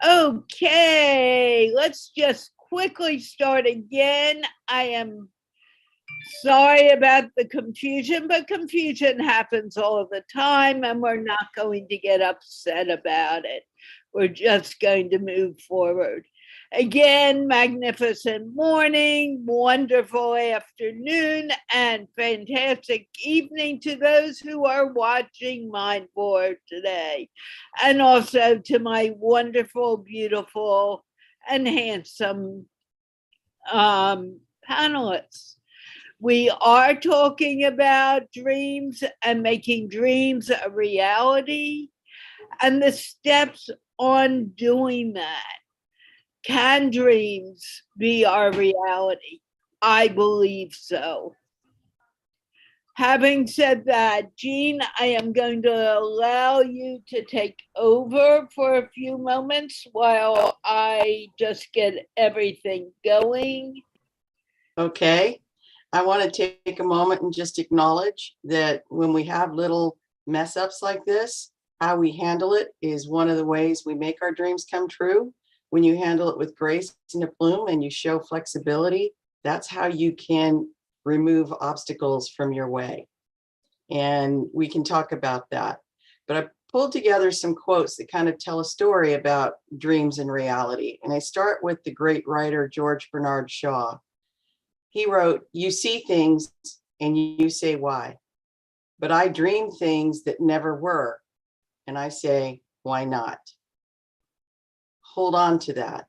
Okay, let's just quickly start again. I am sorry about the confusion, but confusion happens all the time, and we're not going to get upset about it. We're just going to move forward. Again, magnificent morning, wonderful afternoon, and fantastic evening to those who are watching MindPlore today. And also to my wonderful, beautiful, and handsome panelists. We are talking about dreams and making dreams a reality and the steps on doing that. Can dreams be our reality? I believe so. Having said that, Jeanne, I am going to allow you to take over for a few moments while I just get everything going. Okay. I want to take a moment and just acknowledge that when we have little mess ups like this, how we handle it is one of the ways we make our dreams come true. When you handle it with grace and aplomb and you show flexibility, that's how you can remove obstacles from your way. And we can talk about that. But I pulled together some quotes that kind of tell a story about dreams and reality. And I start with the great writer, George Bernard Shaw. He wrote, "You see things and you say why, but I dream things that never were. And I say, why not?" Hold on to that,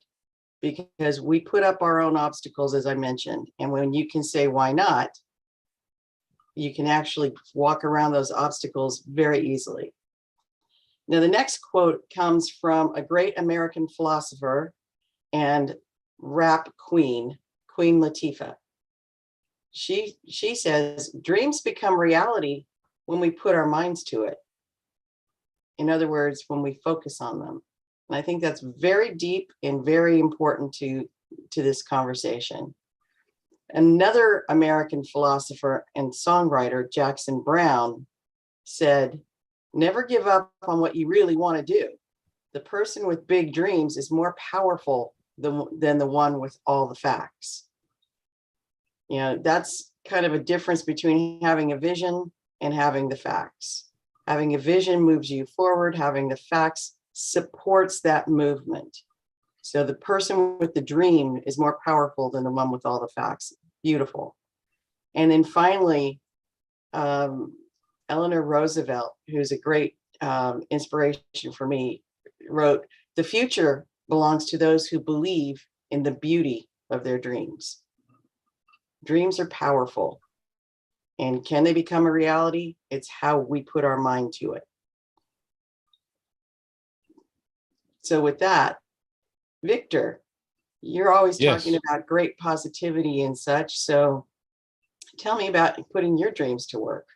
because we put up our own obstacles, as I mentioned. And when you can say, why not, you can actually walk around those obstacles very easily. Now, the next quote comes from a great American philosopher and rap queen, Queen Latifah. She says, dreams become reality when we put our minds to it. In other words, when we focus on them. And I think that's very deep and very important to this conversation. Another American philosopher and songwriter, Jackson Browne, said, "Never give up on what you really want to do. The person with big dreams is more powerful than the one with all the facts." You know, that's kind of a difference between having a vision and having the facts. Having a vision moves you forward. Having the facts supports that movement. So the person with the dream is more powerful than the one with all the facts. Beautiful. And then finally, Eleanor Roosevelt, who's a great inspiration for me, wrote, "The future belongs to those who believe in the beauty of their dreams." Dreams are powerful. And can they become a reality? It's how we put our mind to it. So with that, Victor, you're always talking about great positivity and such. So tell me about putting your dreams to work.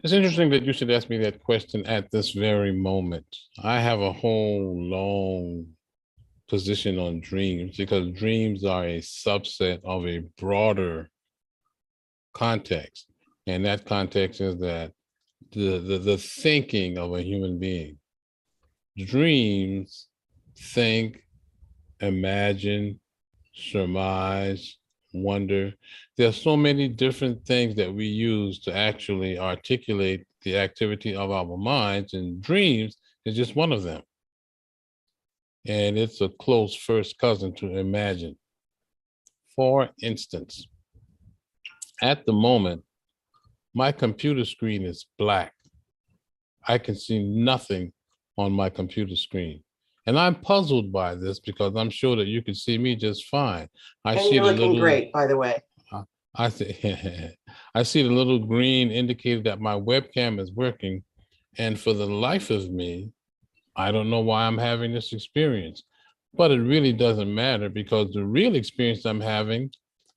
It's interesting that you should ask me that question at this very moment. I have a whole long position on dreams because dreams are a subset of a broader context. And that context is that the thinking of a human being. Dreams think, imagine, surmise, wonder. There are so many different things that we use to actually articulate the activity of our minds, and dreams is just one of them. And it's a close first cousin to imagine. For instance, at the moment, my computer screen is black. I can see nothing on my computer screen. And I'm puzzled by this because I'm sure that you can see me just fine. You're looking great, by the way. I see the little green indicator that my webcam is working. And for the life of me, I don't know why I'm having this experience. But it really doesn't matter because the real experience I'm having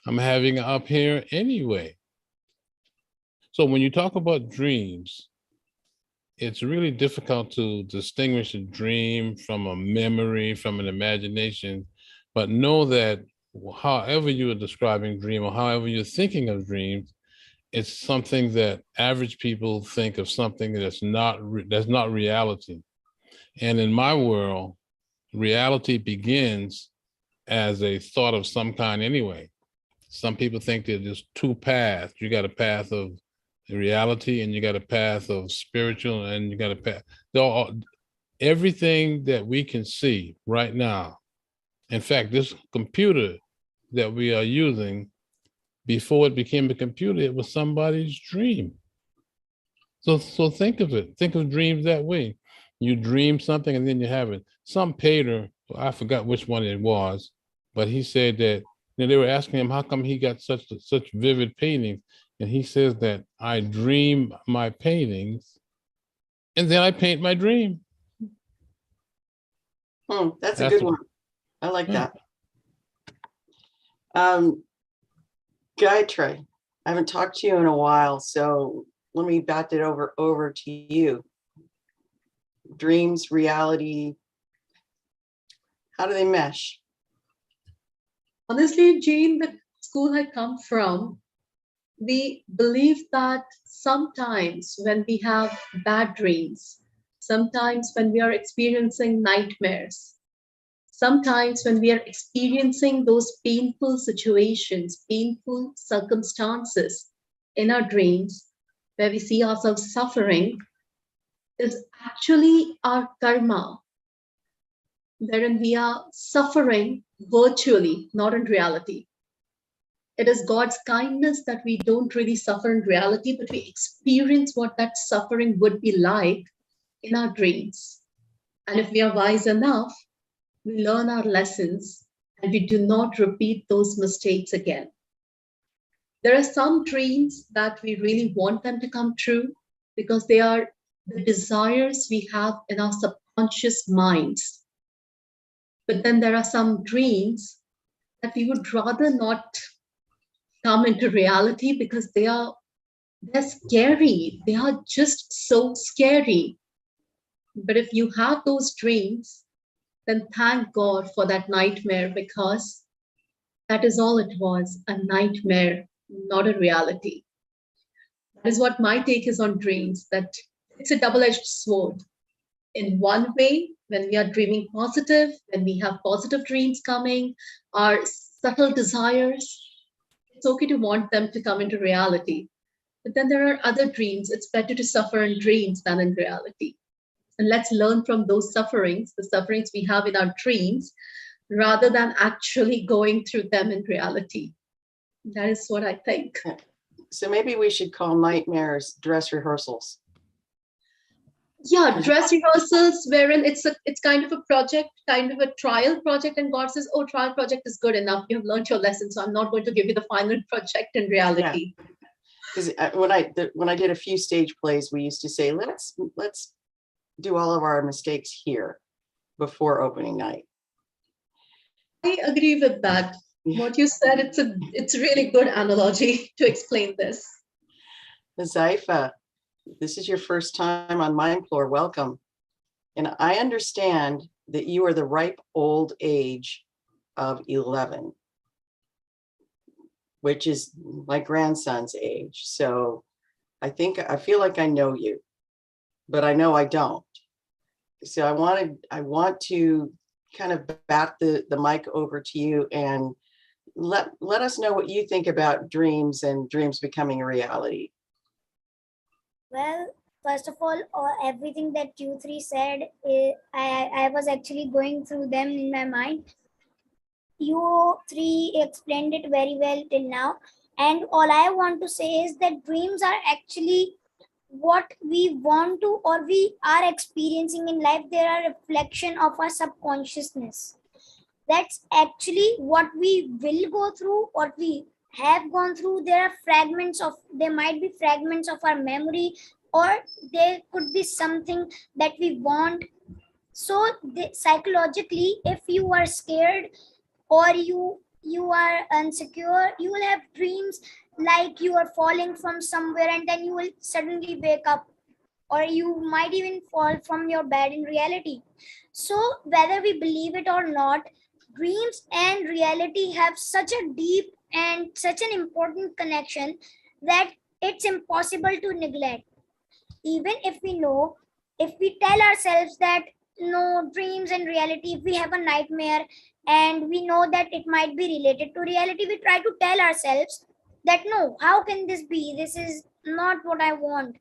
up here anyway. So when you talk about dreams, it's really difficult to distinguish a dream from a memory, from an imagination, but know that however you are describing dream or however you're thinking of dreams, it's something that average people think of something that's not reality. And in my world, reality begins as a thought of some kind anyway. Some people think that there's two paths. You got a path of reality and you got a path of spiritual, and you got a path. Everything that we can see right now, in fact, this computer that we are using, before it became a computer, it was somebody's dream. So think of it. Think of dreams that way. You dream something and then you have it. Some painter, I forgot which one it was, but he said that, they were asking him how come he got such vivid paintings, and he says that I dream my paintings, and then I paint my dream. That's a good one. I like that. Gayathri, I haven't talked to you in a while, so let me bat it over to you. Dreams, reality, how do they mesh? Honestly, Jeanne, the school I come from, we believe that sometimes when we have bad dreams, sometimes when we are experiencing nightmares, sometimes when we are experiencing those painful situations, painful circumstances in our dreams, where we see ourselves suffering, is actually our karma, wherein we are suffering virtually, not in reality. It is God's kindness that we don't really suffer in reality, but we experience what that suffering would be like in our dreams. And if we are wise enough, we learn our lessons and we do not repeat those mistakes again. There are some dreams that we really want them to come true because they are the desires we have in our subconscious minds. But then there are some dreams that we would rather not come into reality because they're scary. They are just so scary. But if you have those dreams, then thank God for that nightmare, because that is all it was, a nightmare, not a reality. That is what my take is on dreams, that it's a double-edged sword. In one way, when we are dreaming positive, when we have positive dreams coming, our subtle desires, it's okay to want them to come into reality. But then there are other dreams. It's better to suffer in dreams than in reality. And let's learn from those sufferings, the sufferings we have in our dreams, rather than actually going through them in reality. That is what I think. So maybe we should call nightmares dress rehearsals. Yeah, dress rehearsals, wherein it's kind of a project, kind of a trial project, and God says, oh, trial project is good enough. You have learned your lesson, so I'm not going to give you the final project in reality. Because when I did a few stage plays, we used to say, let's do all of our mistakes here before opening night. I agree with that. What you said, it's a really good analogy to explain this. Huzaifa, this is your first time on MindPlore. Welcome. And I understand that you are the ripe old age of 11, which is my grandson's age. So I feel like I know you, but I know I don't. So I want to kind of bat the mic over to you and let us know what you think about dreams and dreams becoming a reality. Well, first of all, everything that you three said, I was actually going through them in my mind. You three explained it very well till now. And all I want to say is that dreams are actually what we want to or we are experiencing in life. They are a reflection of our subconsciousness. That's actually what we will go through, what we have gone through. There might be fragments of our memory, or there could be something that we want. So psychologically, if you are scared or you are insecure, you will have dreams like you are falling from somewhere and then you will suddenly wake up, or you might even fall from your bed in reality. So whether we believe it or not, dreams and reality have such a deep and such an important connection that it's impossible to neglect. Even if we tell ourselves that know dreams and reality. If we have a nightmare and we know that it might be related to reality, we try to tell ourselves that no, how can this be? This is not what I want.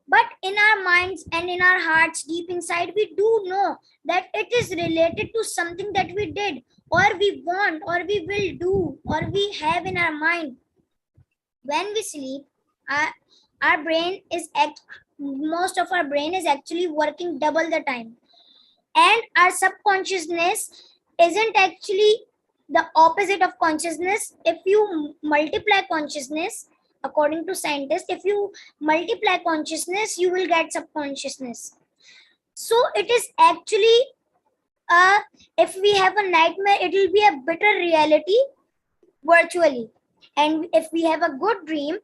But in our minds and in our hearts, deep inside, we do know that it is related to something that we did, or we want, or we will do, or we have in our mind. When we sleep, our brain is most of our brain is actually working double the time, and our subconsciousness isn't actually the opposite of consciousness. If you multiply consciousness, according to scientists, if you multiply consciousness, you will get subconsciousness. So it is actually if we have a nightmare, it will be a better reality virtually. And if we have a good dream,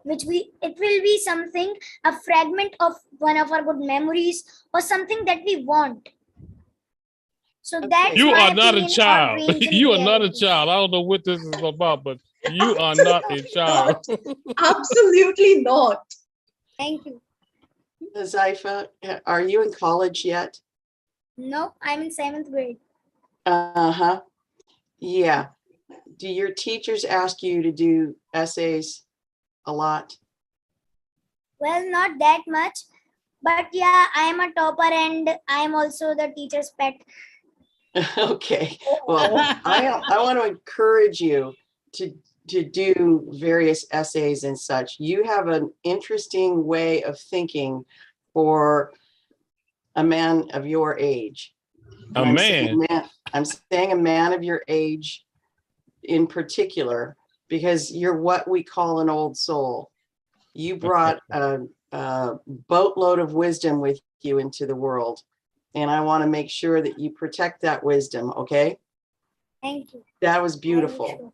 it will be something, a fragment of one of our good memories or something that we want. So that's You my are not a opinion on child. dreams and You are not a reality. child. I don't know what this is about, but you are not a child. Absolutely not. Thank you. Huzaifa, are you in college yet? No, I'm in 7th grade. Uh-huh. Yeah. Do your teachers ask you to do essays a lot? Well, not that much, but yeah, I am a topper and I am also the teacher's pet. Okay. Well, I want to encourage you to do various essays and such. You have an interesting way of thinking for a man of your age. I'm saying a man of your age in particular, because you're what we call an old soul. You brought a boatload of wisdom with you into the world. And I want to make sure that you protect that wisdom, okay? Thank you. That was beautiful.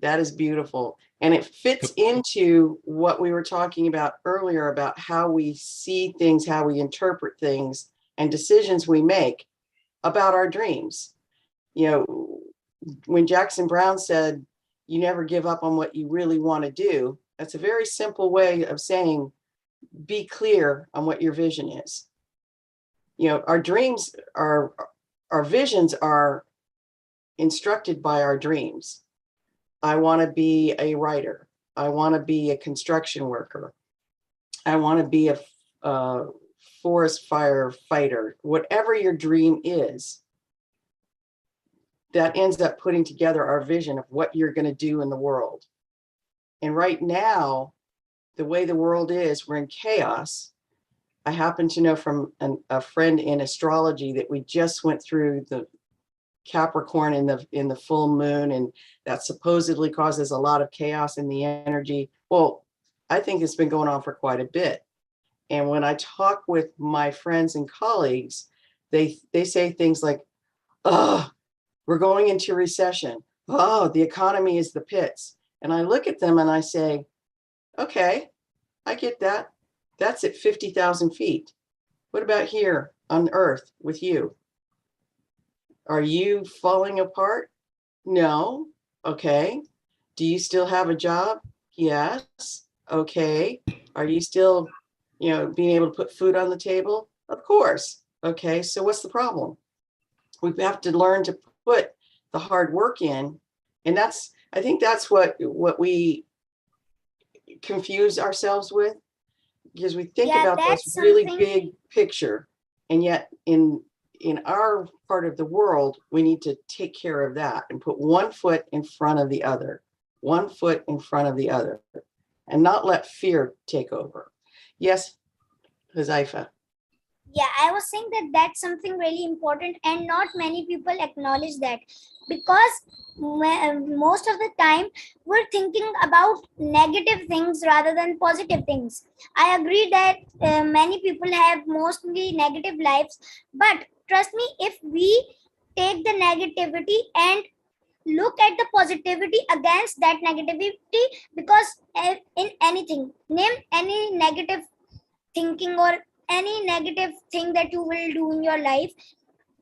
That is beautiful. And it fits into what we were talking about earlier about how we see things, how we interpret things, and decisions we make about our dreams. You know, when Jackson Brown said, you never give up on what you really want to do, that's a very simple way of saying, be clear on what your vision is. You know, our dreams are, our visions are instructed by our dreams. I want to be a writer. I want to be a construction worker. I want to be a forest firefighter. Whatever your dream is, that ends up putting together our vision of what you're going to do in the world. And right now, the way the world is, we're in chaos. I happen to know from a friend in astrology that we just went through the Capricorn in the full moon, and that supposedly causes a lot of chaos in the energy. Well, I think it's been going on for quite a bit. And when I talk with my friends and colleagues, they say things like, oh, we're going into recession. Oh, the economy is the pits. And I look at them and I say, okay, I get that. That's at 50,000 feet. What about here on Earth with you? Are you falling apart? No. Okay. Do you still have a job? Yes. Okay. Are you still, being able to put food on the table? Of course. Okay. So what's the problem? We have to learn to put the hard work in. And I think that's what we confuse ourselves with, because we think about this really big picture. And yet in our part of the world, we need to take care of that and put one foot in front of the other, one foot in front of the other, and not let fear take over. Yes, Huzaifa. Yeah, I was saying that that's something really important, and not many people acknowledge that, because most of the time we're thinking about negative things rather than positive things. I agree that many people have mostly negative lives, but trust me, if we take the negativity and look at the positivity against that negativity, because in anything, name any negative thinking or any negative thing that you will do in your life,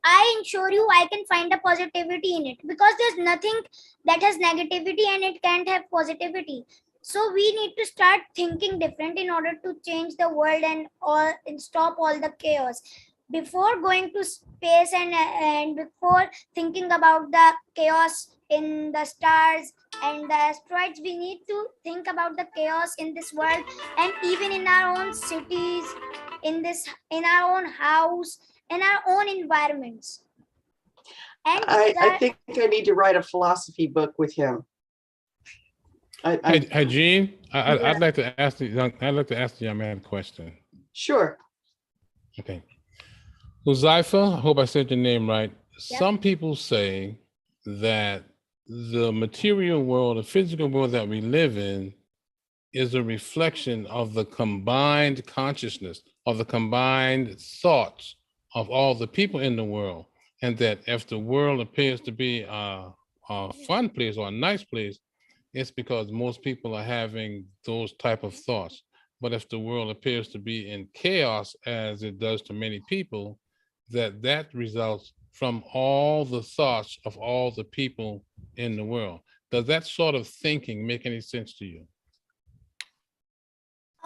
I ensure you I can find a positivity in it, because there's nothing that has negativity and it can't have positivity. So we need to start thinking different in order to change the world and stop all the chaos. before going to space and before thinking about the chaos in the stars and the asteroids, we need to think about the chaos in this world, and even in our own cities, in our own house, in our own environments. And I think I need to write a philosophy book with him. Hey, Jeanne, Yeah. I'd like to ask the young man a question. Sure. Okay. Huzaifa, I hope I said your name right. Yep. Some people say that the material world, the physical world that we live in, is a reflection of the combined consciousness, of the combined thoughts of all the people in the world. And that if the world appears to be a fun place or a nice place, it's because most people are having those type of thoughts. But if the world appears to be in chaos, as it does to many people, that results from all the thoughts of all the people in the world. Does that sort of thinking make any sense to you?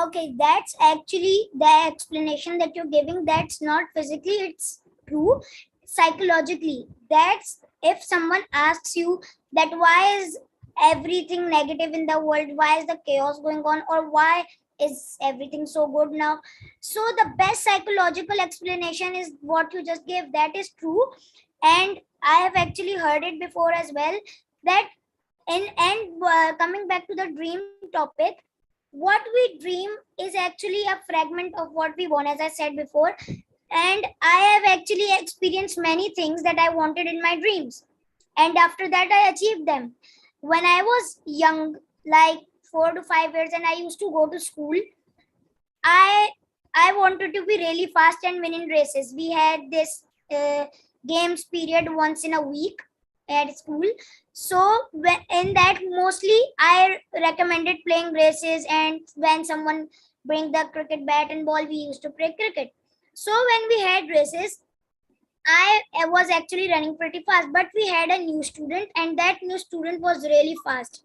okay, that's actually the explanation that you're giving. That's not physically, it's true. Psychologically, that's if someone asks you that why is everything negative in the world, why is the chaos going on, or why is everything so good now, so the best psychological explanation is what you just gave. That is true, and I have actually heard it before as well, that coming back to the dream topic, what we dream is actually a fragment of what we want, as I said before. And I have actually experienced many things that I wanted in my dreams, and after that I achieved them. When I was young, like 4 to 5 years, and I used to go to school, I wanted to be really fast and win in races. We had this games period once in a week at school. So in that, mostly I recommended playing races, and when someone bring the cricket bat and ball, we used to play cricket. So when we had races, I was actually running pretty fast, but we had a new student, and that new student was really fast.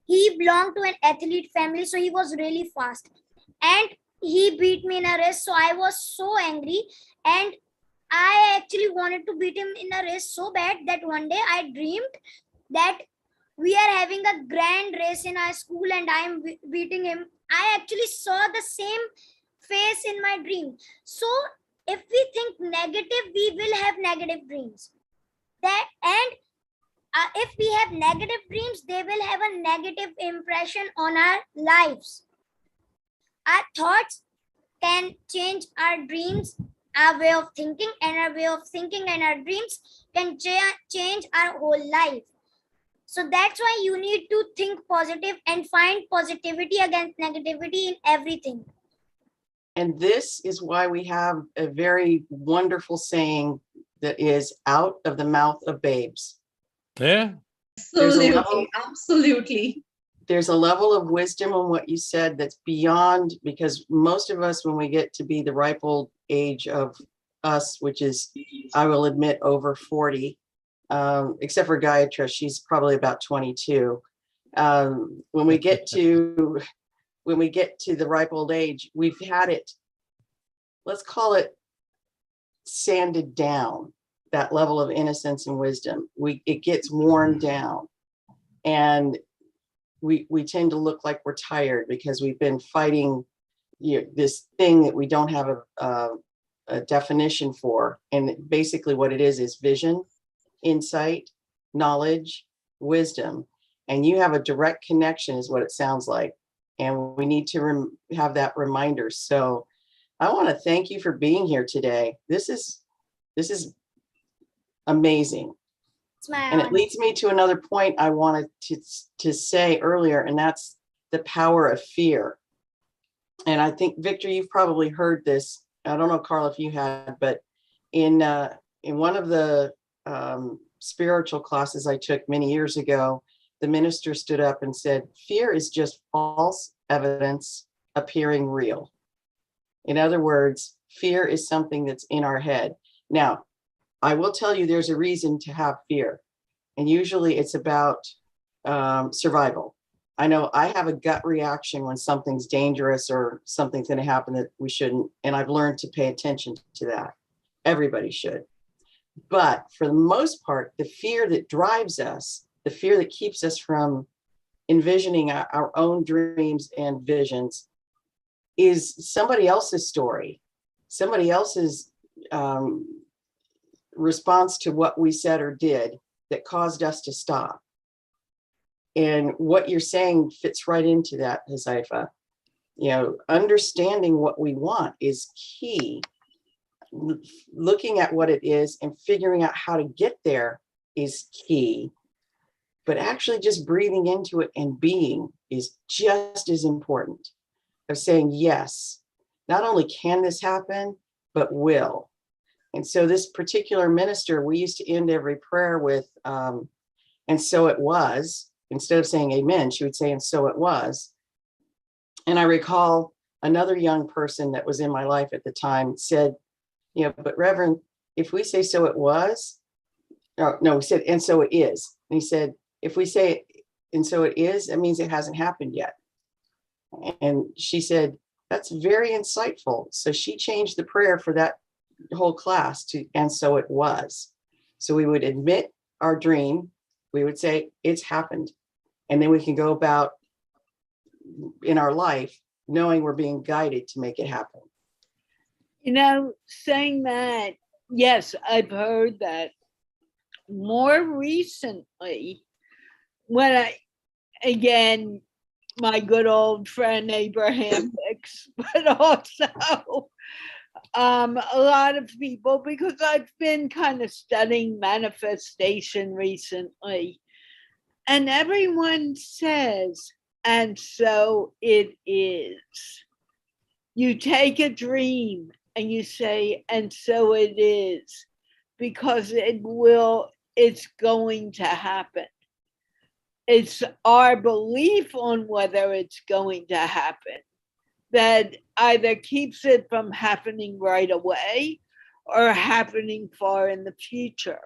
He belonged to an athlete family, so he was really fast, and he beat me in a race. So I was so angry, and I actually wanted to beat him in a race so bad that one day I dreamed that we are having a grand race in our school and I am beating him. I actually saw the same face in my dream. So if we think negative, we will have negative dreams. And if we have negative dreams, they will have a negative impression on our lives. Our thoughts can change our dreams, our way of thinking, and our way of thinking and our dreams can change our whole life. So that's why you need to think positive and find positivity against negativity in everything. And this is why we have a very wonderful saying that is out of the mouth of babes. Yeah. Absolutely, absolutely. There's a level of wisdom in what you said that's beyond, because most of us, when we get to be the ripe old age of us, which is, I will admit, over 40, except for Gayathri, she's probably about 22. When we get to the ripe old age, we've had it, let's call it sanded down, that level of innocence and wisdom. It gets worn down, and we tend to look like we're tired because we've been fighting this thing that we don't have a definition for. And basically what it is vision, insight, knowledge, wisdom. And you have a direct connection is what it sounds like. And we need to have that reminder. So I want to thank you for being here today. This is amazing. And it leads me to another point I wanted to say earlier, and that's the power of fear. And I think, Victor, you've probably heard this. I don't know, Carla, if you had, but in one of the spiritual classes I took many years ago, the minister stood up and said, fear is just false evidence appearing real. In other words, fear is something that's in our head. Now, I will tell you there's a reason to have fear. And usually it's about survival. I know I have a gut reaction when something's dangerous or something's going to happen that we shouldn't. And I've learned to pay attention to that. Everybody should. But for the most part, the fear that drives us, the fear that keeps us from envisioning our own dreams and visions, is somebody else's story, somebody else's response to what we said or did that caused us to stop. And what you're saying fits right into that, Huzaifa. Understanding what we want is key. Looking at what it is and figuring out how to get there is key. But actually just breathing into it and being is just as important. Of saying, yes, not only can this happen, but will. And so this particular minister, we used to end every prayer with, and so it was. Instead of saying amen, she would say, and so it was. And I recall another young person that was in my life at the time said, but Reverend, if we say so it was, no, we said, and so it is. And he said, if we say, and so it is, that means it hasn't happened yet. And she said, that's very insightful. So she changed the prayer for that whole class to, and so it was. So we would admit our dream. We would say, it's happened. And then we can go about in our life knowing we're being guided to make it happen. Saying that, yes, I've heard that. More recently, when again, my good old friend Abraham Hicks, but also a lot of people, because I've been kind of studying manifestation recently, and everyone says, and so it is. You take a dream and you say, and so it is, because it's going to happen. It's our belief on whether it's going to happen that either keeps it from happening right away or happening far in the future.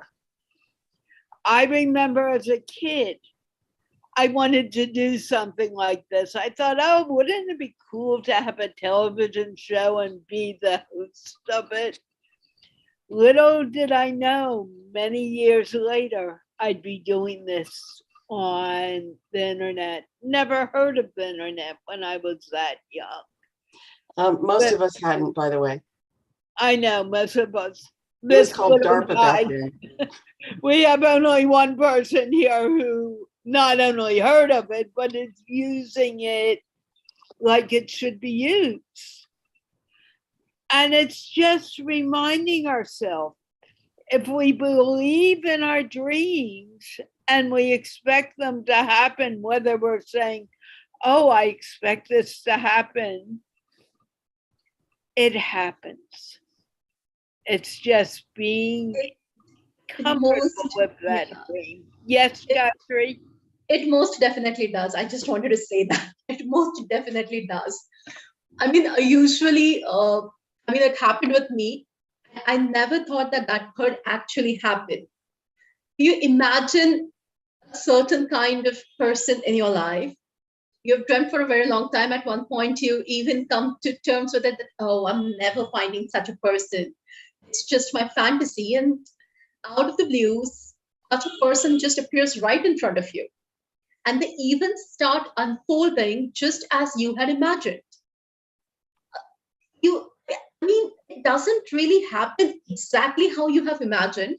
I remember as a kid, I wanted to do something like this. I thought, oh, wouldn't it be cool to have a television show and be the host of it? Little did I know, many years later, I'd be doing this on the internet. Never heard of the internet when I was that young. Most of us hadn't, by the way. I know, most of us. It was called DARPA back then. We have only one person here who not only heard of it, but is using it like it should be used. And it's just reminding ourselves, if we believe in our dreams and we expect them to happen, whether we're saying, oh, I expect this to happen, it happens. It's just being comfortable with that dream. Yes, Gayathri? It most definitely does. I just wanted to say that. It most definitely does. I mean, usually, it happened with me. I never thought that could actually happen. You imagine a certain kind of person in your life. You've dreamt for a very long time. At one point, you even come to terms with it that, oh, I'm never finding such a person. It's just my fantasy. And out of the blues, such a person just appears right in front of you. And they even start unfolding just as you had imagined. It doesn't really happen exactly how you have imagined,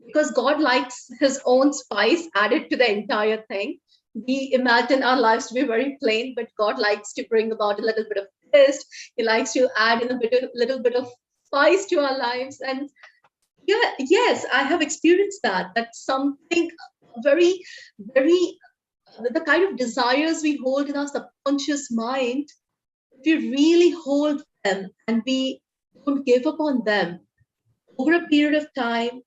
because God likes his own spice added to the entire thing. We imagine our lives to be very plain, but God likes to bring about a little bit of twist. He likes to add in a little bit of spice to our lives. And yes, I have experienced that. That's something very, very, the kind of desires we hold in our subconscious mind, if we really hold them and we don't give up on them, over a period of time,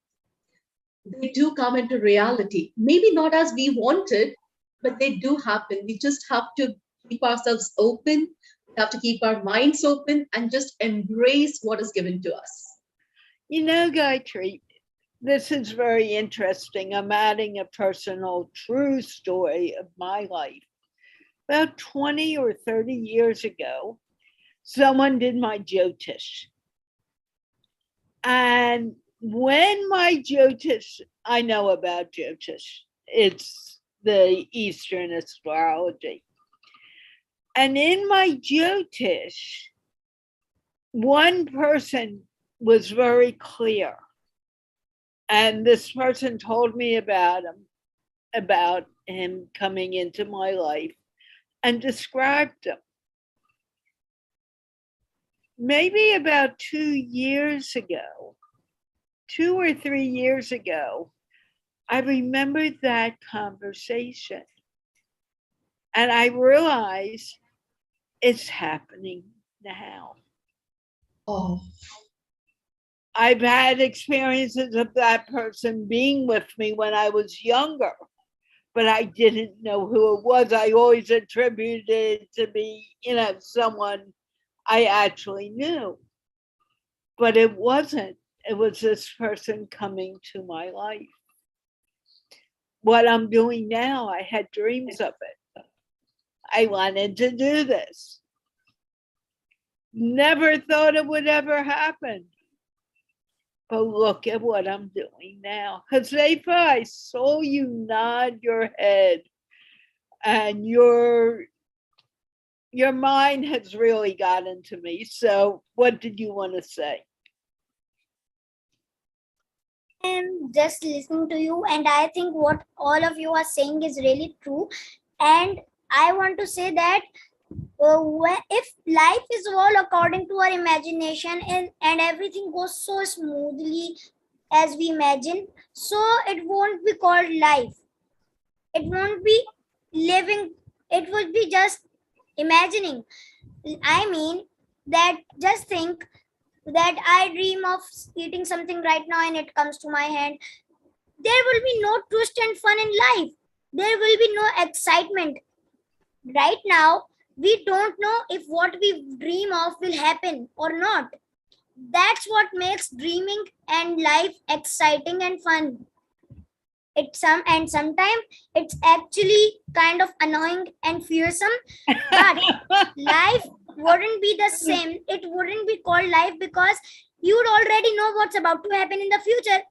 they do come into reality. Maybe not as we wanted, but they do happen. We just have to keep ourselves open. We have to keep our minds open and just embrace what is given to us. Gayathri, this is very interesting. I'm adding a personal true story of my life. About 20 or 30 years ago, someone did my Jyotish. And when my Jyotish, I know about Jyotish, it's the Eastern astrology. And in my Jyotish, one person was very clear. And this person told me about him coming into my life and described him. Maybe about 2 years ago, 2 or 3 years ago, I remembered that conversation. And I realized it's happening now. Oh, I've had experiences of that person being with me when I was younger, but I didn't know who it was. I always attributed it to be, someone I actually knew. But it wasn't. It was this person coming to my life. What I'm doing now, I had dreams of it. I wanted to do this. Never thought it would ever happen. But look at what I'm doing now. Huzaifa, I saw you nod your head, and your mind has really gotten to me. So what did you want to say? I'm just listening to you, and I think what all of you are saying is really true. And I want to say that if life is all according to our imagination and everything goes so smoothly as we imagine, so it won't be called life. It won't be living. It would be just imagining. I mean that just think that I dream of eating something right now and it comes to my hand. There will be no twist and fun in life. There will be no excitement. Right now, we don't know if what we dream of will happen or not. That's what makes dreaming and life exciting and fun. Sometimes it's actually kind of annoying and fearsome, but life wouldn't be the same. It wouldn't be called life because you'd already know what's about to happen in the future.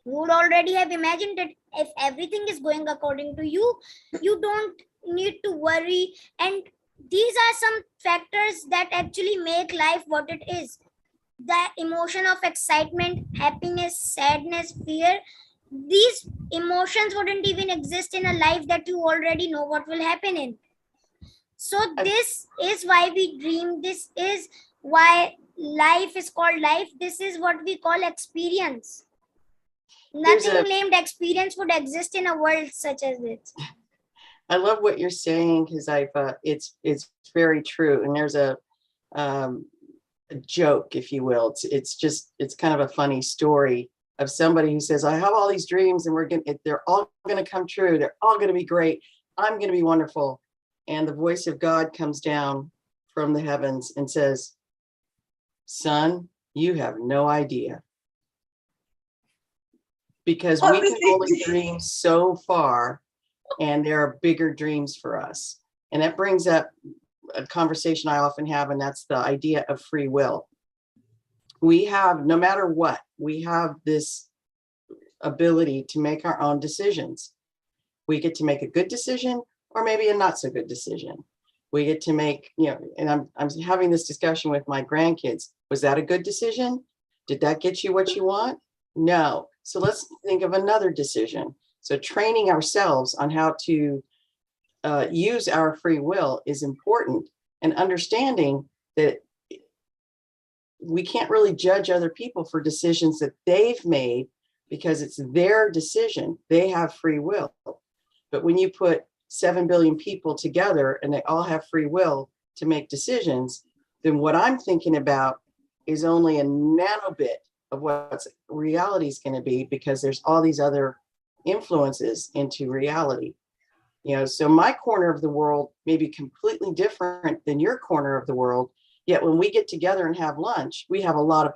You would already have imagined it. If everything is going according to you, you don't need to worry. And these are some factors that actually make life what it is. The emotion of excitement, happiness, sadness, fear, these emotions wouldn't even exist in a life that you already know what will happen in. So this is why we dream. This is why life is called life. This is what we call experience. Nothing named experience would exist in a world such as this. I love what you're saying, Huzaifa. It's very true. And there's a joke, if you will. It's kind of a funny story of somebody who says, I have all these dreams and they're all going to come true. They're all going to be great. I'm going to be wonderful. And the voice of God comes down from the heavens and says, son, you have no idea. Because we can only dream so far, and there are bigger dreams for us. And that brings up a conversation I often have, and that's the idea of free will. We have, no matter what, we have this ability to make our own decisions. We get to make a good decision or maybe a not so good decision. We get to make, and I'm having this discussion with my grandkids. Was that a good decision? Did that get you what you want? No. So let's think of another decision. So training ourselves on how to use our free will is important, and understanding that we can't really judge other people for decisions that they've made because it's their decision. They have free will. But when you put 7 billion people together and they all have free will to make decisions, then what I'm thinking about is only a nanobit of what reality is going to be, because there's all these other influences into reality. So my corner of the world may be completely different than your corner of the world. Yet when we get together and have lunch, we have a lot of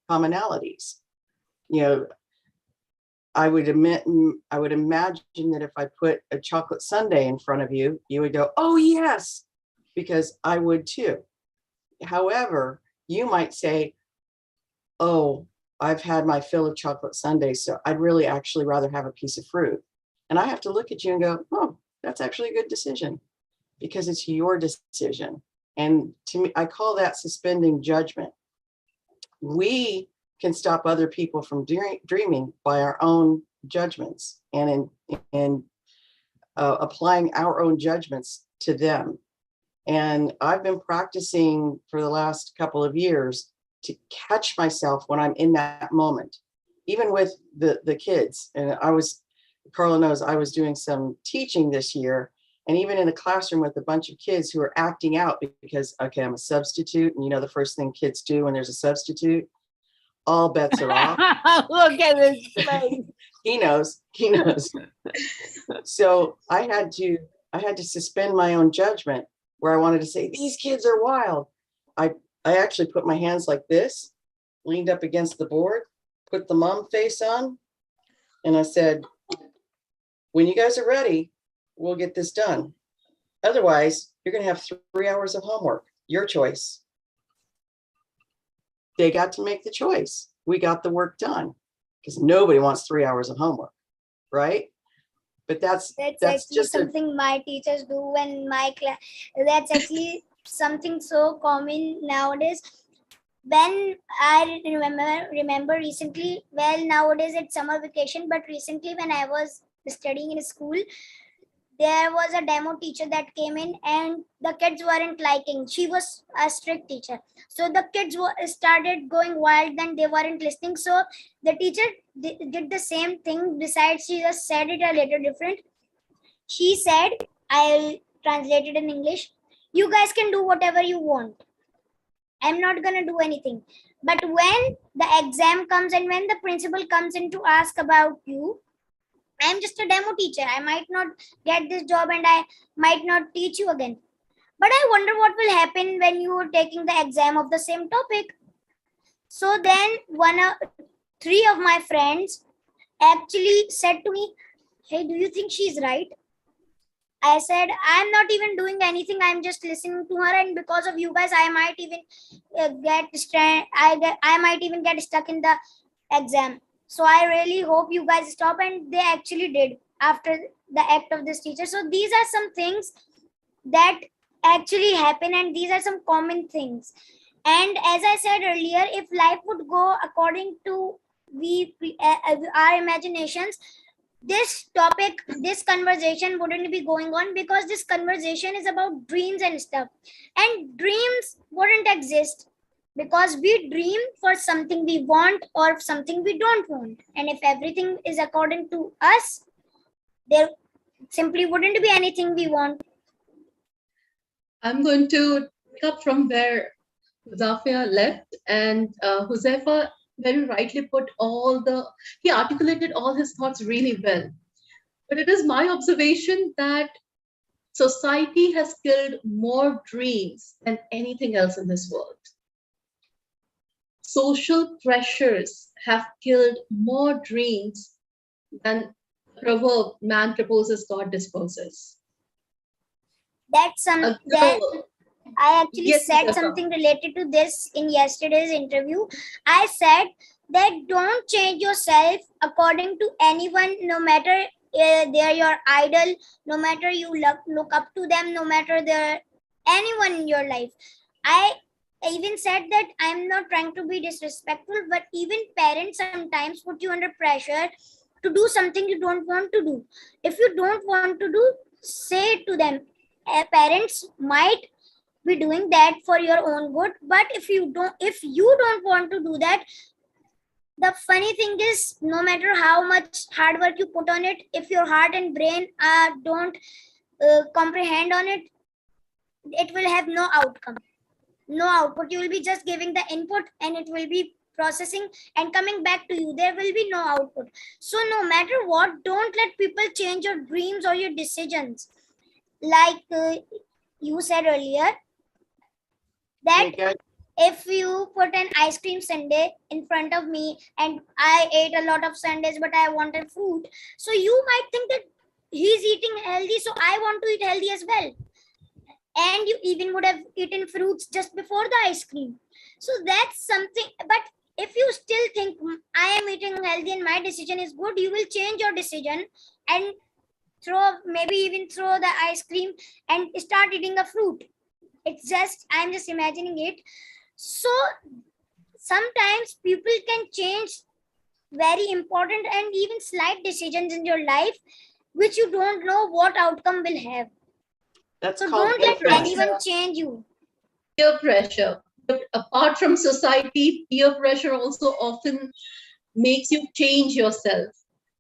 commonalities. I would imagine that if I put a chocolate sundae in front of you, you would go, oh yes, because I would too. However, you might say, oh, I've had my fill of chocolate sundaes, so I'd really actually rather have a piece of fruit. And I have to look at you and go, oh, that's actually a good decision, because it's your decision. And to me, I call that suspending judgment. We can stop other people from dreaming by our own judgments and in applying our own judgments to them. And I've been practicing for the last couple of years to catch myself when I'm in that moment, even with the kids. And Carla knows I was doing some teaching this year, and even in a classroom with a bunch of kids who are acting out because, okay, I'm a substitute. And you know, the first thing kids do when there's a substitute, all bets are off. Look at his face. He knows. So I had to suspend my own judgment, where I wanted to say, these kids are wild. I actually put my hands like this, leaned up against the board, put the mom face on, and I said, when you guys are ready, we'll get this done. Otherwise, you're going to have 3 hours of homework. Your choice. They got to make the choice. We got the work done, because nobody wants 3 hours of homework, right? But that's actually just something my teachers do in my class. That's actually something so common nowadays. When I remember recently, well, nowadays it's summer vacation, but recently when I was studying in school, there was a demo teacher that came in and the kids weren't liking. She was a strict teacher. So the kids started going wild and they weren't listening. So the teacher did the same thing. Besides, she just said it a little different. She said, I'll translate it in English. You guys can do whatever you want. I'm not going to do anything. But when the exam comes and when the principal comes in to ask about you, I'm just a demo teacher. I might not get this job and I might not teach you again. But I wonder what will happen when you are taking the exam of the same topic. So then three of my friends actually said to me, hey, do you think she's right? I said, I'm not even doing anything. I'm just listening to her. And because of you guys, I might even I might even get stuck in the exam. So I really hope you guys stop. And they actually did after the act of this teacher. So these are some things that actually happen, and these are some common things. And as I said earlier, if life would go according to our imaginations, this topic, this conversation wouldn't be going on, because this conversation is about dreams and stuff. And dreams wouldn't exist, because we dream for something we want or something we don't want. And if everything is according to us, there simply wouldn't be anything we want. I'm going to pick up from where Huzaifa left, and Huzaifa very rightly he articulated all his thoughts really well. But it is my observation that society has killed more dreams than anything else in this world. Social pressures have killed more dreams than the proverb, man proposes, God disposes. That's I actually said something related to this in yesterday's interview. I said that don't change yourself according to anyone, no matter they're your idol, no matter you look up to them, no matter they're anyone in your life. I even said that I'm not trying to be disrespectful, but even parents sometimes put you under pressure to do something you don't want to do. If you don't want to do, say it to them. Parents might be doing that for your own good, but if you don't want to do that, the funny thing is, no matter how much hard work you put on it, if your heart and brain don't comprehend on it, it will have no outcome, no output. You will be just giving the input and it will be processing and coming back to you. There will be no output. So no matter what, don't let people change your dreams or your decisions. Like you said earlier, that if you put an ice cream sundae in front of me and I ate a lot of sundaes, but I wanted fruit, so you might think that he's eating healthy, so I want to eat healthy as well. And you even would have eaten fruits just before the ice cream. So that's something. But if you still think I am eating healthy and my decision is good, you will change your decision and maybe even throw the ice cream and start eating a fruit. I'm just imagining it. So sometimes people can change very important and even slight decisions in your life, which you don't know what outcome will have. That's So called don't let influence. anyone change you. Peer pressure. Apart from society, peer pressure also often makes you change yourself.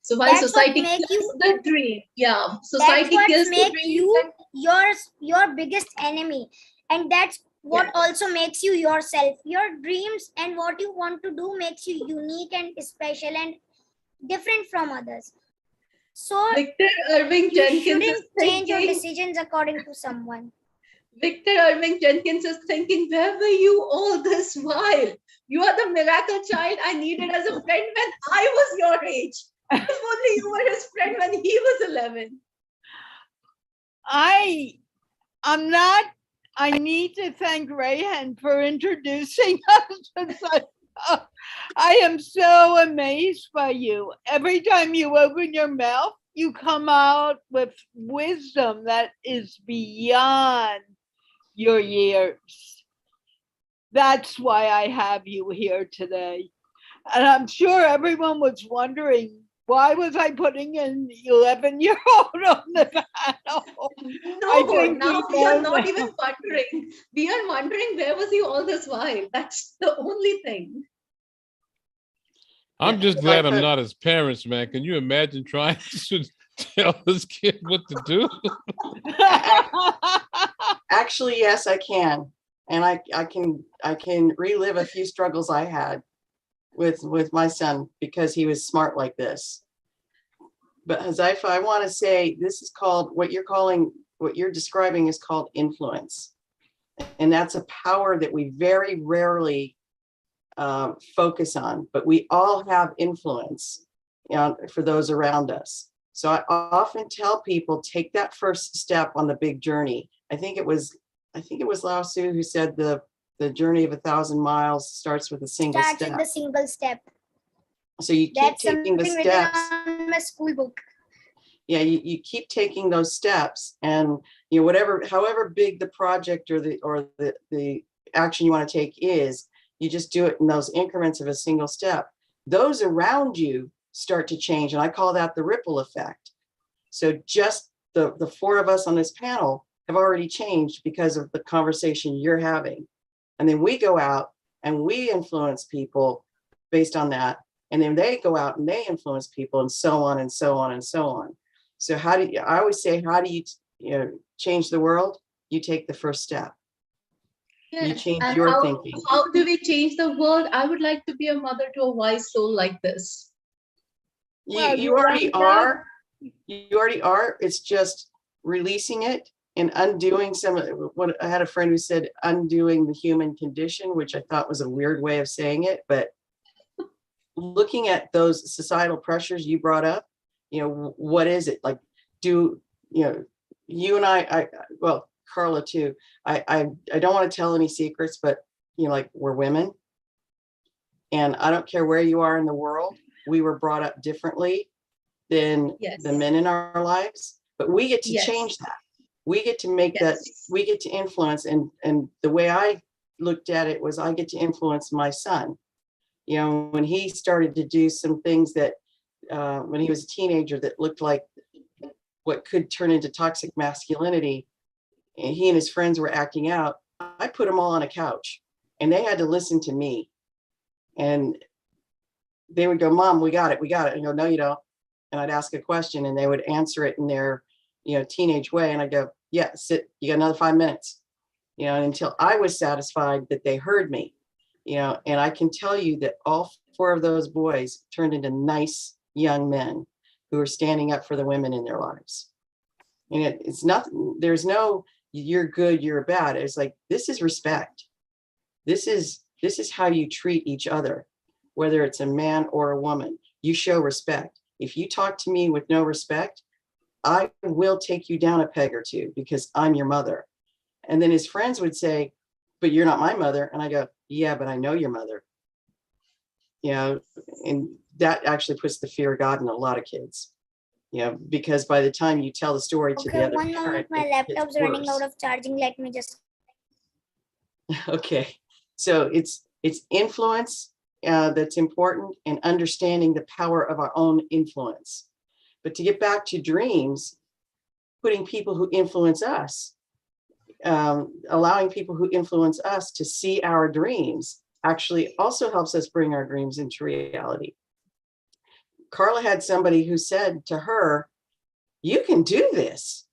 So while That's what society make kills you- the dream, yeah, That's society what kills the makes dream. you your biggest enemy, and that's what Yeah. also makes you yourself. Your dreams and what you want to do makes you unique and special and different from others. So Victor Irving you Jenkins is shouldn't change your thinking, decisions according to someone. Victor Irving Jenkins is thinking, where were you all this while? You are the miracle child I needed as a friend when I was your age. If only you were his friend when he was 11. I need to thank Rehan for introducing us. I am so amazed by you. Every time you open your mouth, you come out with wisdom that is beyond your years. That's why I have you here today. And I'm sure everyone was wondering, why was I putting an 11-year-old on the panel? I No, think now we we are know not now. even wondering. We are wondering, where was he all this while? That's the only thing. I'm Yeah, just if glad I I'm could- not his parents, man. Can you imagine trying to tell this kid what to do? Actually, yes, I can. And I can relive a few struggles I had with my son because he was smart like this. But Huzaifa, I want to say this is called what you're describing is called influence. And that's a power that we very rarely focus on, but we all have influence, for those around us. So I often tell people, take that first step on the big journey. I think it was Lao Tzu who said the journey of 1,000 miles starts with a single Start step. with the single step. So you keep That's taking the something written steps. on my school book. Yeah, you keep taking those steps, and however big the project or the action you want to take is, you just do it in those increments of a single step. Those around you start to change, and I call that the ripple effect. So just the four of us on this panel have already changed because of the conversation you're having, and then we go out and we influence people based on that, and then they go out and they influence people, and so on and so on and so on. So I always say, how do you change the world? You take the first step. You Yes. change And your thinking. how do we change the world? I would like to be a mother to a wise soul like this. Well, You already are. You already are. It's just releasing it and undoing some of what I had a friend who said undoing the human condition, which I thought was a weird way of saying it, but looking at those societal pressures you brought up, what is it like? You and well, Carla too. I don't want to tell any secrets, but like, we're women, and I don't care where you are in the world. We were brought up differently than Yes. the men in our lives, but we get to Yes. change that. We get to make Yes. that. We get to influence, and the way I looked at it was, I get to influence my son. When he started to do some things that when he was a teenager that looked like what could turn into toxic masculinity, and he and his friends were acting out, I put them all on a couch, and they had to listen to me. And they would go, "Mom, we got it. And go, "No, you don't." And I'd ask a question, and they would answer it in their, teenage way. And I go, "Yeah, sit. You got another 5 minutes." Until I was satisfied that they heard me. And I can tell you that all four of those boys turned into nice young men who are standing up for the women in their lives. And it's nothing. There's no, you're good, you're bad. It's like, this is respect. This is how you treat each other, whether it's a man or a woman. You show respect. If you talk to me with no respect, I will take you down a peg or two because I'm your mother. And then his friends would say, "But you're not my mother." And I go, "Yeah, but I know your mother." you know, and that actually puts the fear of God in a lot of kids, you know, because by the time you tell the story to the Okay, other one moment, parent, my it laptop's gets running out worse. of charging. Let me just. Okay, so it's influence that's important, and understanding the power of our own influence. But to get back to dreams, putting people who influence us, allowing people who influence us to see our dreams actually also helps us bring our dreams into reality. Carla had somebody who said to her, "You can do this."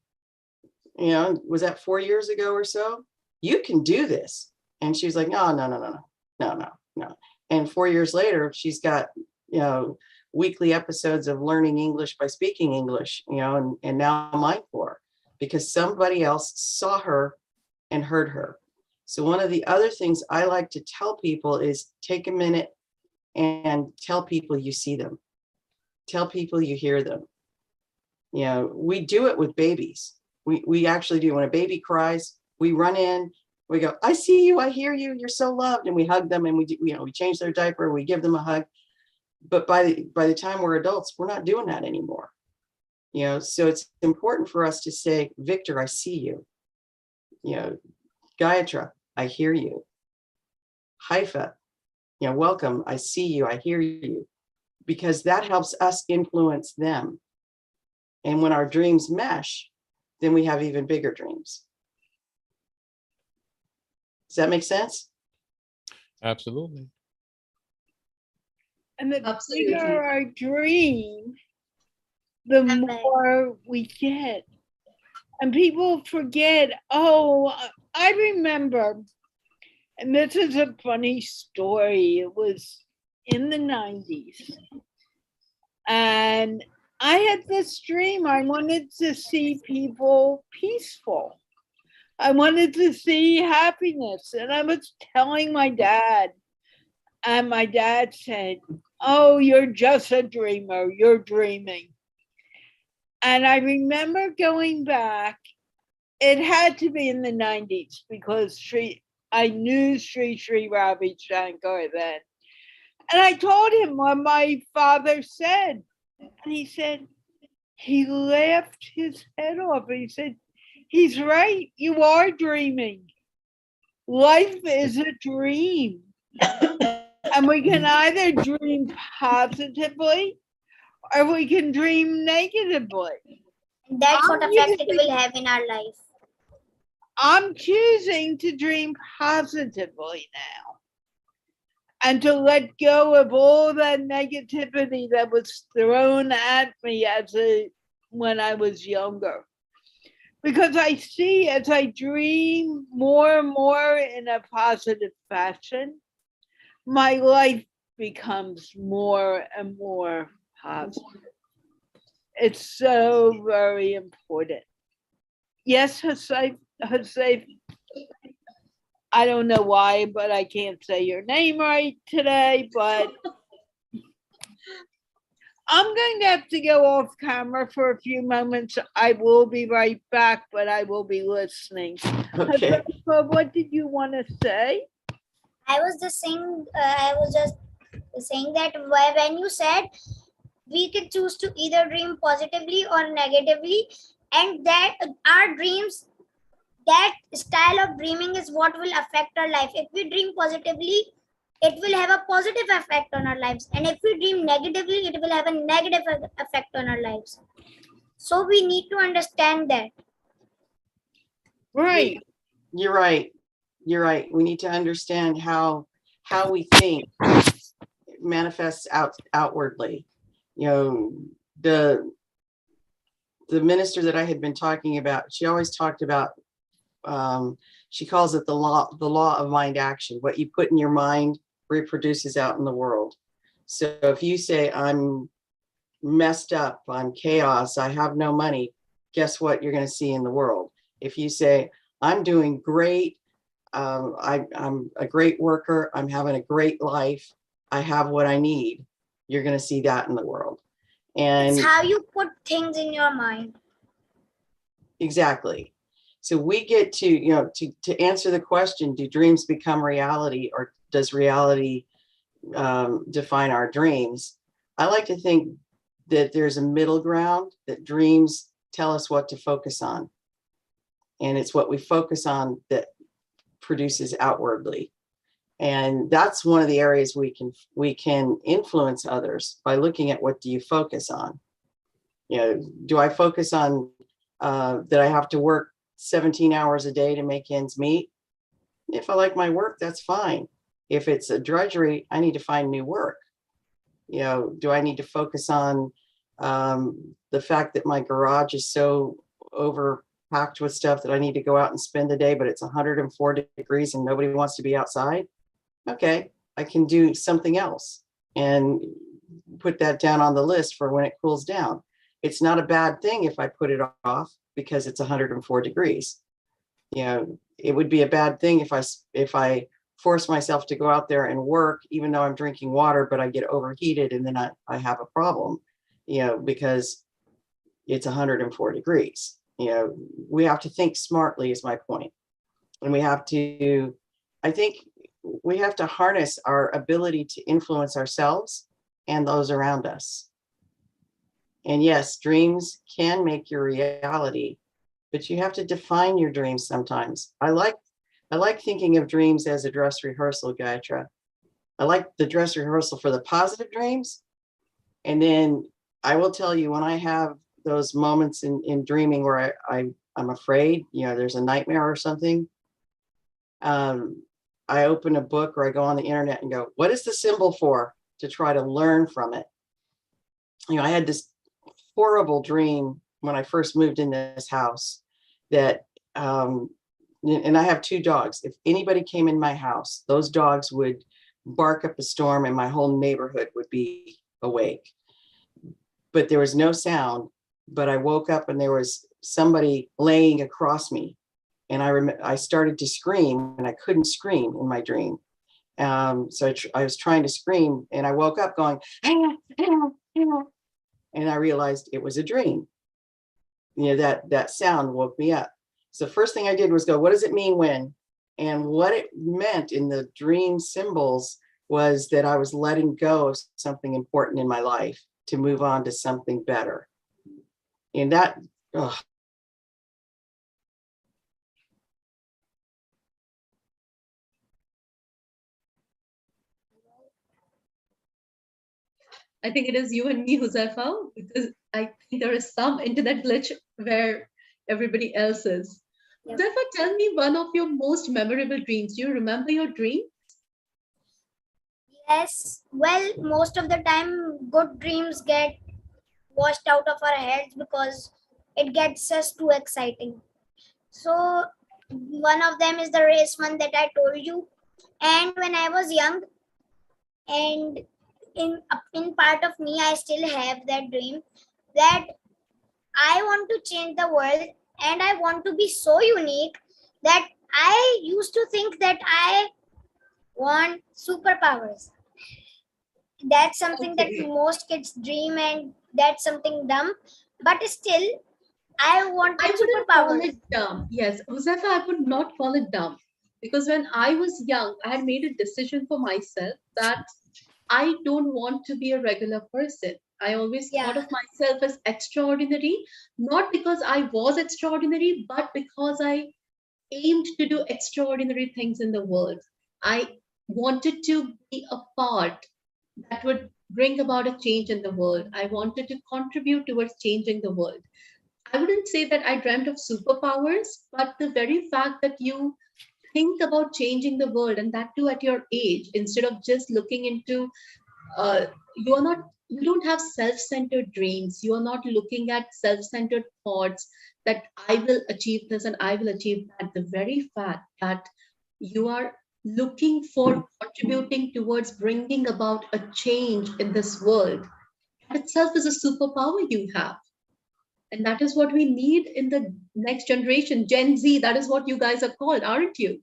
You know, was that 4 years ago or so? "You can do this." And she's like, "No, no, no, no, no, no, no, no." And 4 years later, she's got, you know, weekly episodes of learning English by speaking English, you know, and now MindPlore, because somebody else saw her and heard her. So one of the other things I like to tell people is take a minute and tell people you see them. Tell people you hear them. You know, we do it with babies. We actually do. When a baby cries, we run in, we go, "I see you, I hear you, you're so loved," and we hug them, and we do, you know, we change their diaper, we give them a hug. But by the time we're adults, we're not doing that anymore. You know, so it's important for us to say, "Victor, I see you." You know, "Gayathri, I hear you." "Haifa, you know, welcome, I see you, I hear you," because that helps us influence them. And when our dreams mesh, then we have even bigger dreams. Does that make sense? Absolutely. And the Absolutely. bigger our dream, the more we get. And people forget, oh, I remember, and this is a funny story. It was in the 90s. And I had this dream. I wanted to see people peaceful. I wanted to see happiness. And I was telling my dad, and my dad said, "Oh, you're just a dreamer. You're dreaming." And I remember going back. It had to be in the 90s because I knew Sri Ravi Shankar then. And I told him what my father said. And he said, he laughed his head off. And he said, "He's right. You are dreaming. Life is a dream." And we can either dream positively or we can dream negatively. That's what effect it will have in our life. I'm choosing to dream positively now and to let go of all that negativity that was thrown at me when I was younger. Because I see, as I dream more and more in a positive fashion, my life becomes more and more positive. It's so very important. Yes, Huzaifa, I don't know why, but I can't say your name right today, but I'm going to have to go off camera for a few moments. I will be right back, but I will be listening. Okay. Huzaifa, what did you want to say? I was just saying that when you said we can choose to either dream positively or negatively, and that our dreams, that style of dreaming is what will affect our life. If we dream positively, it will have a positive effect on our lives, and if we dream negatively, it will have a negative effect on our lives. So we need to understand that. Right. You're right. You're right. We need to understand how we think manifests outwardly. You know, the minister that I had been talking about, she always talked about, she calls it the law of mind action. What you put in your mind reproduces out in the world. So if you say, "I'm messed up, I'm chaos, I have no money," guess what you're going to see in the world? If you say, "I'm doing great, I'm a great worker, I'm having a great life, I have what I need," you're going to see that in the world. And it's how you put things in your mind. Exactly. So we get to, to answer the question, do dreams become reality, or does reality, define our dreams. I like to think that there's a middle ground, that dreams tell us what to focus on. And it's what we focus on that produces outwardly. And that's one of the areas we can influence others by looking at what do you focus on. You know, do I focus on that I have to work 17 hours a day to make ends meet? If I like my work, that's fine. If it's a drudgery, I need to find new work. You know, do I need to focus on the fact that my garage is so overpacked with stuff that I need to go out and spend the day, but it's 104 degrees and nobody wants to be outside? Okay, I can do something else and put that down on the list for when it cools down. It's not a bad thing if I put it off because it's 104 degrees. You know, it would be a bad thing if I force myself to go out there and work, even though I'm drinking water, but I get overheated and then I have a problem, you know, because it's 104 degrees. You know, we have to think smartly is my point. And we have to, I think we have to harness our ability to influence ourselves and those around us. And yes, dreams can make your reality, but you have to define your dreams sometimes. I like thinking of dreams as a dress rehearsal, Gayatri. I like the dress rehearsal for the positive dreams. And then I will tell you, when I have those moments in dreaming where I'm afraid, you know, there's a nightmare or something, I open a book or I go on the internet and go, what is the symbol for, to try to learn from it. You know, I had this horrible dream when I first moved in this house that, and I have 2 dogs. If anybody came in my house, those dogs would bark up a storm and my whole neighborhood would be awake. But there was no sound, but I woke up and there was somebody laying across me. And I started to scream and I couldn't scream in my dream. So I was trying to scream and I woke up going, and I realized it was a dream. You know, that sound woke me up. So the first thing I did was go, what does it mean when? And what it meant in the dream symbols was that I was letting go of something important in my life to move on to something better. And that, oh. I think it is you and me, Huzaifa, because I think there is some internet glitch where everybody else is. Yep. Huzaifa, tell me one of your most memorable dreams. Do you remember your dream? Yes, well, most of the time, good dreams get washed out of our heads because it gets us too exciting. So, one of them is the race one that I told you. And when I was young, and in part of me, I still have that dream that I want to change the world and I want to be so unique that I used to think that I want superpowers. That's something that most kids dream, and that's something dumb, but still I want I wouldn't call superpowers. it dumb. Yes, Huzaifa, I would not call it dumb. Because when I was young, I had made a decision for myself that I don't want to be a regular person. I always thought of myself as extraordinary, not because I was extraordinary, but because I aimed to do extraordinary things in the world. I wanted to be a part that would bring about a change in the world. I wanted to contribute towards changing the world. I wouldn't say that I dreamt of superpowers, but the very fact that you think about changing the world, and that too at your age, instead of just looking into, you don't have self-centered dreams. You are not looking at self-centered thoughts that I will achieve this and I will achieve that. The very fact that you are looking for contributing towards bringing about a change in this world, that itself is a superpower you have. And that is what we need in the next generation, Gen Z. That is what you guys are called, aren't you?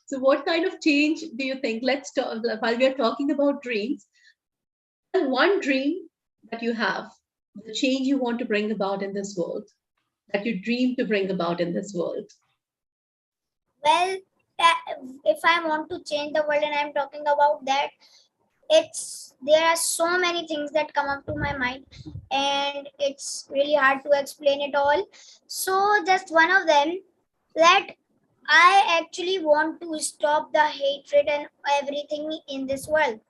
So what kind of change do you think? Let's talk, while we are talking about dreams, one dream that you have, the change you want to bring about in this world, that you dream to bring about in this world. Well, if I want to change the world and I'm talking about that, there are so many things that come up to my mind and it's really hard to explain it all. So just one of them, that I actually want to stop the hatred and everything in this world.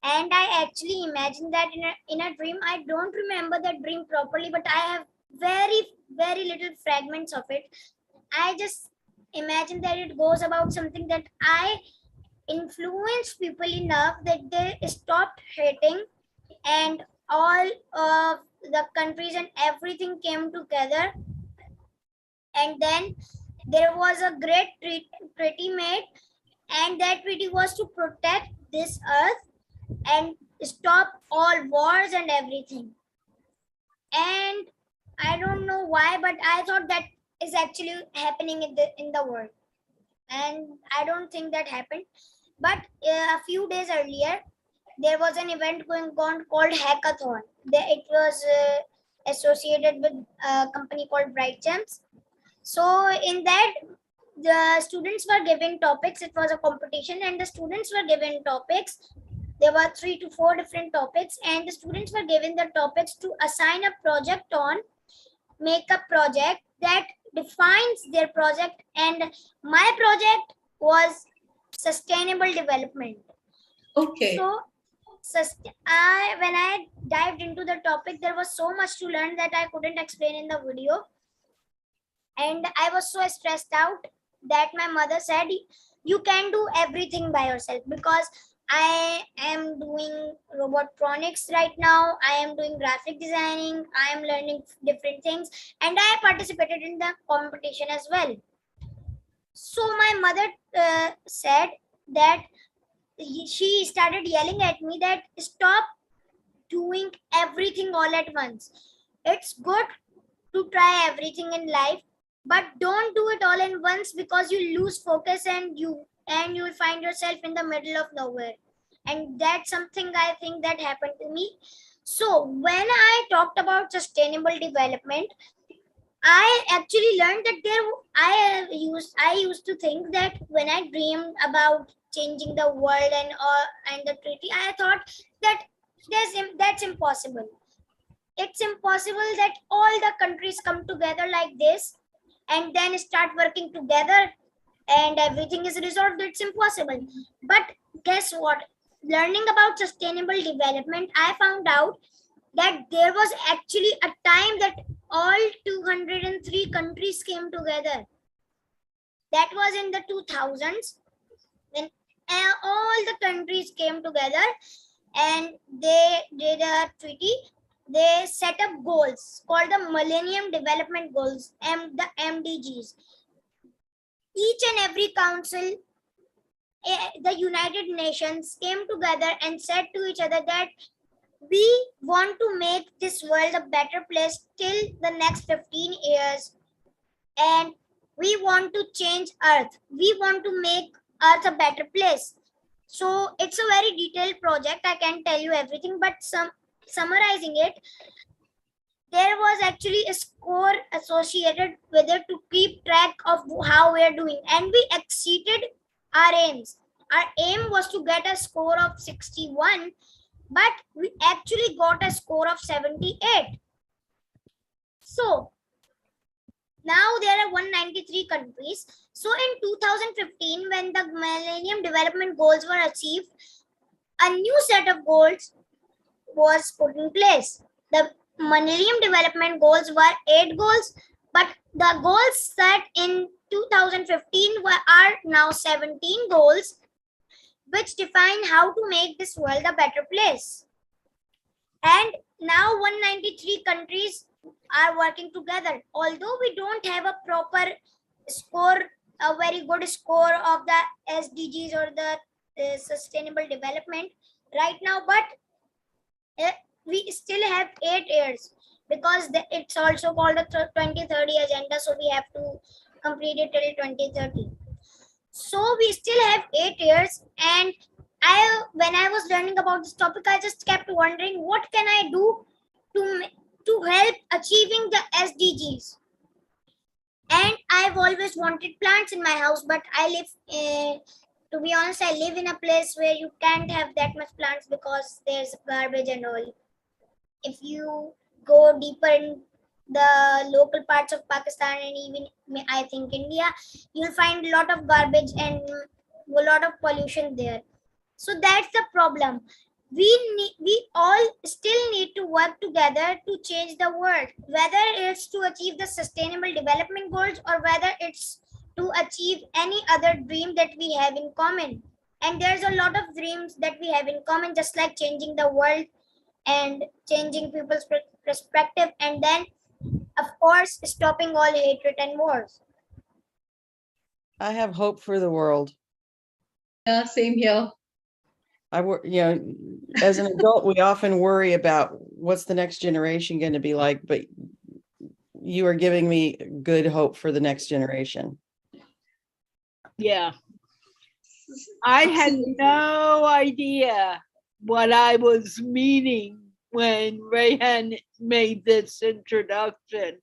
And I actually imagine that in a dream. I don't remember that dream properly, but I have very little fragments of it. I just imagine that it goes about something that I influence people enough that they stopped hating, and all of the countries and everything came together, and then there was a great treaty made, and that treaty was to protect this earth and stop all wars and everything. And I don't know why, but I thought that is actually happening in the world, and I don't think that happened. But a few days earlier, there was an event going on called Hackathon. It was associated with a company called Bright Gems. So in that, the students were given topics. It was a competition, and the students were given topics. There were 3 to 4 different topics, and the students were given the topics to assign a project on, make a project that defines their project. And my project was sustainable development. Okay. So when I dived into the topic, there was so much to learn that I couldn't explain in the video. And I was so stressed out that my mother said, you can do everything by yourself, because I am doing robotronics right now. I am doing graphic designing. I am learning different things, and I participated in the competition as well. So my mother said that she started yelling at me that stop doing everything all at once. It's good to try everything in life, but don't do it all at once, because you lose focus and you will find yourself in the middle of nowhere. And that's something I think that happened to me. So when I talked about sustainable development, I actually learned that I used to think that when I dreamed about changing the world and the treaty, I thought that that's impossible. It's impossible that all the countries come together like this and then start working together and everything is resolved. It's impossible. But guess what? Learning about sustainable development, I found out that there was actually a time that all 203 countries came together. That was in the 2000s, when all the countries came together and they did a treaty. They set up goals called the Millennium Development Goals, the MDGs. Each and every council, the United Nations, came together and said to each other that we want to make this world a better place till the next 15 years. And we want to change Earth. We want to make Earth a better place. So it's a very detailed project. I can't tell you everything, but summarizing it, there was actually a score associated with it to keep track of how we are doing. And we exceeded our aims. Our aim was to get a score of 61, but we actually got a score of 78. So now there are 193 countries. So in 2015, when the Millennium Development Goals were achieved, a new set of goals was put in place. The Millennium Development Goals were 8 goals, but the goals set in 2015 are now 17 goals, which define how to make this world a better place. And now 193 countries are working together. Although we don't have a proper score, a very good score of the SDGs or the sustainable development right now, but we still have 8 years, because it's also called the 2030 agenda. So we have to complete it till 2030. So we still have 8 years. And when I was learning about this topic, I just kept wondering, what can I do to help achieving the SDGs? And I I've always wanted plants in my house, but I live, to be honest, I live in a place where you can't have that much plants because there's garbage and all. If you go deeper in the local parts of Pakistan and even I think India, you'll find a lot of garbage and a lot of pollution there. So that's the problem. We all still need to work together to change the world, whether it's to achieve the sustainable development goals or whether it's to achieve any other dream that we have in common. And there's a lot of dreams that we have in common, just like changing the world and changing people's perspective, and then of course stopping all hatred and wars. I have hope for the world. Yeah, same here. As an adult, we often worry about what's the next generation going to be like, but you are giving me good hope for the next generation. Yeah. I had no idea what I was meaning when Rehan made this introduction.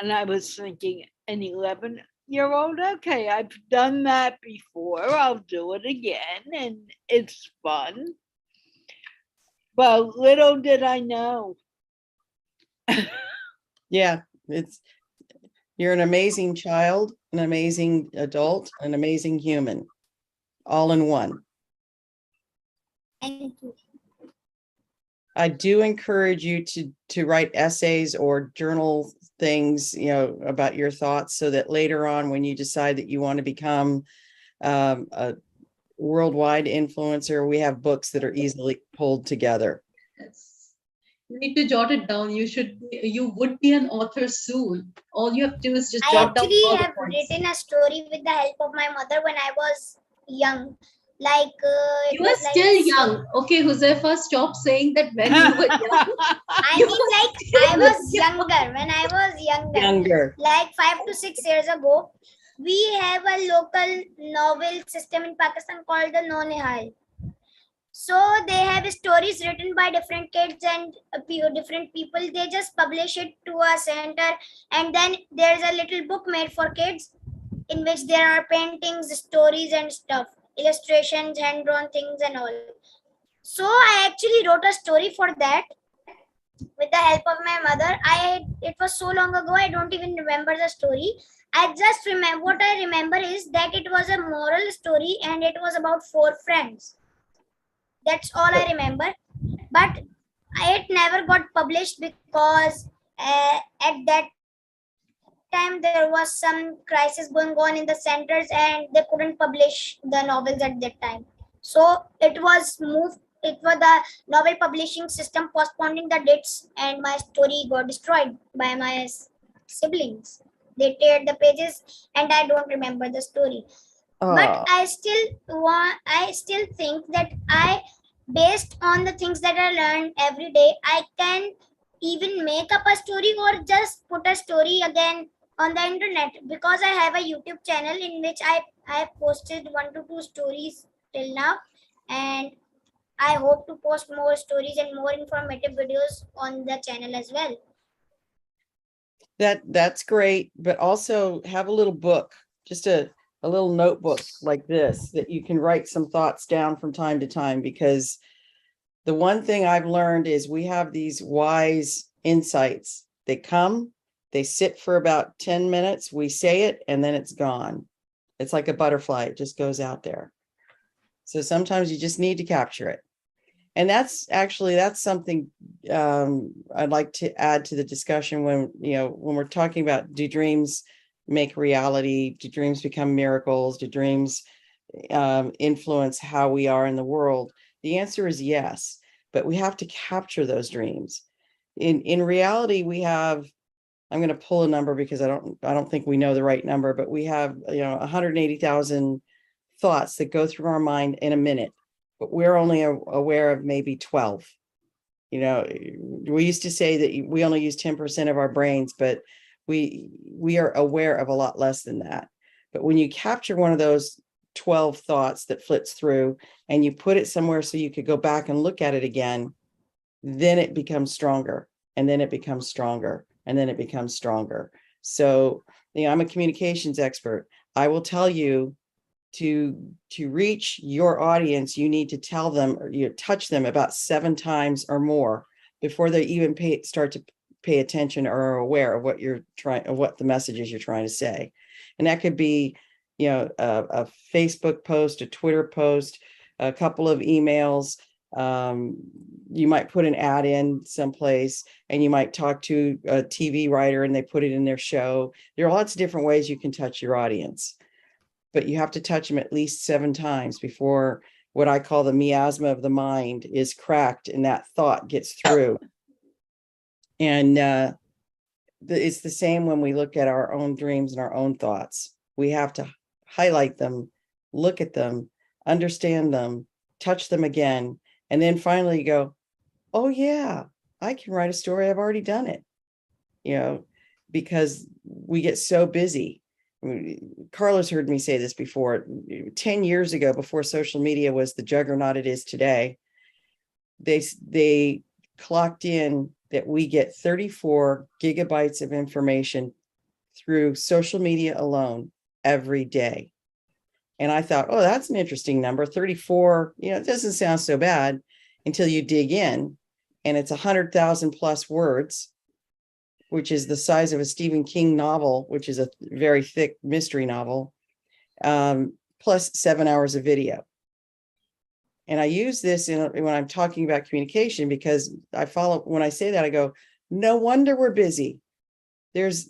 And I was thinking, an 11-year-old? Okay, I've done that before. I'll do it again. And it's fun. But little did I know. Yeah, you're an amazing child, an amazing adult, an amazing human, all in one. Thank you. I do encourage you to write essays or journal things, about your thoughts, so that later on, when you decide that you want to become a worldwide influencer, we have books that are easily pulled together. Yes. You need to jot it down. You would be an author soon. All you have to do is just jot down all the I points. have written a story with the help of my mother when I was young. You are still young. Okay, Huzaifa, stop saying that when you were young. I mean, I was younger. When I was younger, like 5 to 6 years ago, we have a local novel system in Pakistan called the Nonihal. So they have stories written by different kids and different people. They just publish it to a center, and then there's a little book made for kids in which there are paintings, stories and stuff, illustrations, hand-drawn things and all. So I actually wrote a story for that with the help of my mother. It was so long ago, I don't even remember the story. I just remember, what I remember is that it was a moral story and it was about 4 friends. That's all I remember. But it never got published because at that time there was some crisis going on in the centers and they couldn't publish the novels at that time. So it was moved. It was the novel publishing system postponing the dates, and my story got destroyed by my siblings. They teared the pages, and I don't remember the story. But I still think that based on the things that I learned every day, I can even make up a story or just put a story again on the internet, because I have a YouTube channel in which I posted 1 to 2 stories till now, and I hope to post more stories and more informative videos on the channel as well. That's great, but also have a little book, just a little notebook like this that you can write some thoughts down from time to time, because the one thing I've learned is we have these wise insights. They come, they sit for about 10 minutes, we say it, and then it's gone. It's like a butterfly, it just goes out there. So sometimes you just need to capture it. And that's something I'd like to add to the discussion when we're talking about, do dreams make reality? Do dreams become miracles? Do dreams influence how we are in the world? The answer is yes, but we have to capture those dreams. In reality, we have, I'm going to pull a number because I don't think we know the right number, but we have 180,000 thoughts that go through our mind in a minute, but we're only aware of maybe 12. We used to say that we only use 10% of our brains, but we are aware of a lot less than that. But when you capture one of those 12 thoughts that flits through and you put it somewhere so you could go back and look at it again, then it becomes stronger, and then it becomes stronger, and then it becomes stronger. So, I'm a communications expert. I will tell you to reach your audience, you need to tell them or you touch them about 7 times or more before they even start to pay attention or are aware of what what the messages you're trying to say. And that could be, a Facebook post, a Twitter post, a couple of emails. You might put an ad in someplace, and you might talk to a TV writer and they put it in their show. There are lots of different ways you can touch your audience, but you have to touch them at least 7 times before what I call the miasma of the mind is cracked and that thought gets through. And it's the same when we look at our own dreams and our own thoughts. We have to highlight them, look at them, understand them, touch them again, and then finally go, oh yeah, I can write a story. I've already done it, because we get so busy. Carla's heard me say this before. 10 years ago, before social media was the juggernaut it is today, they clocked in that we get 34 gigabytes of information through social media alone every day. And I thought, oh, that's an interesting number. 34, it doesn't sound so bad until you dig in, and it's 100,000 plus words, which is the size of a Stephen King novel, which is a very thick mystery novel, plus 7 hours of video. And I use this when I'm talking about communication, because when I say that, I go, no wonder we're busy. There's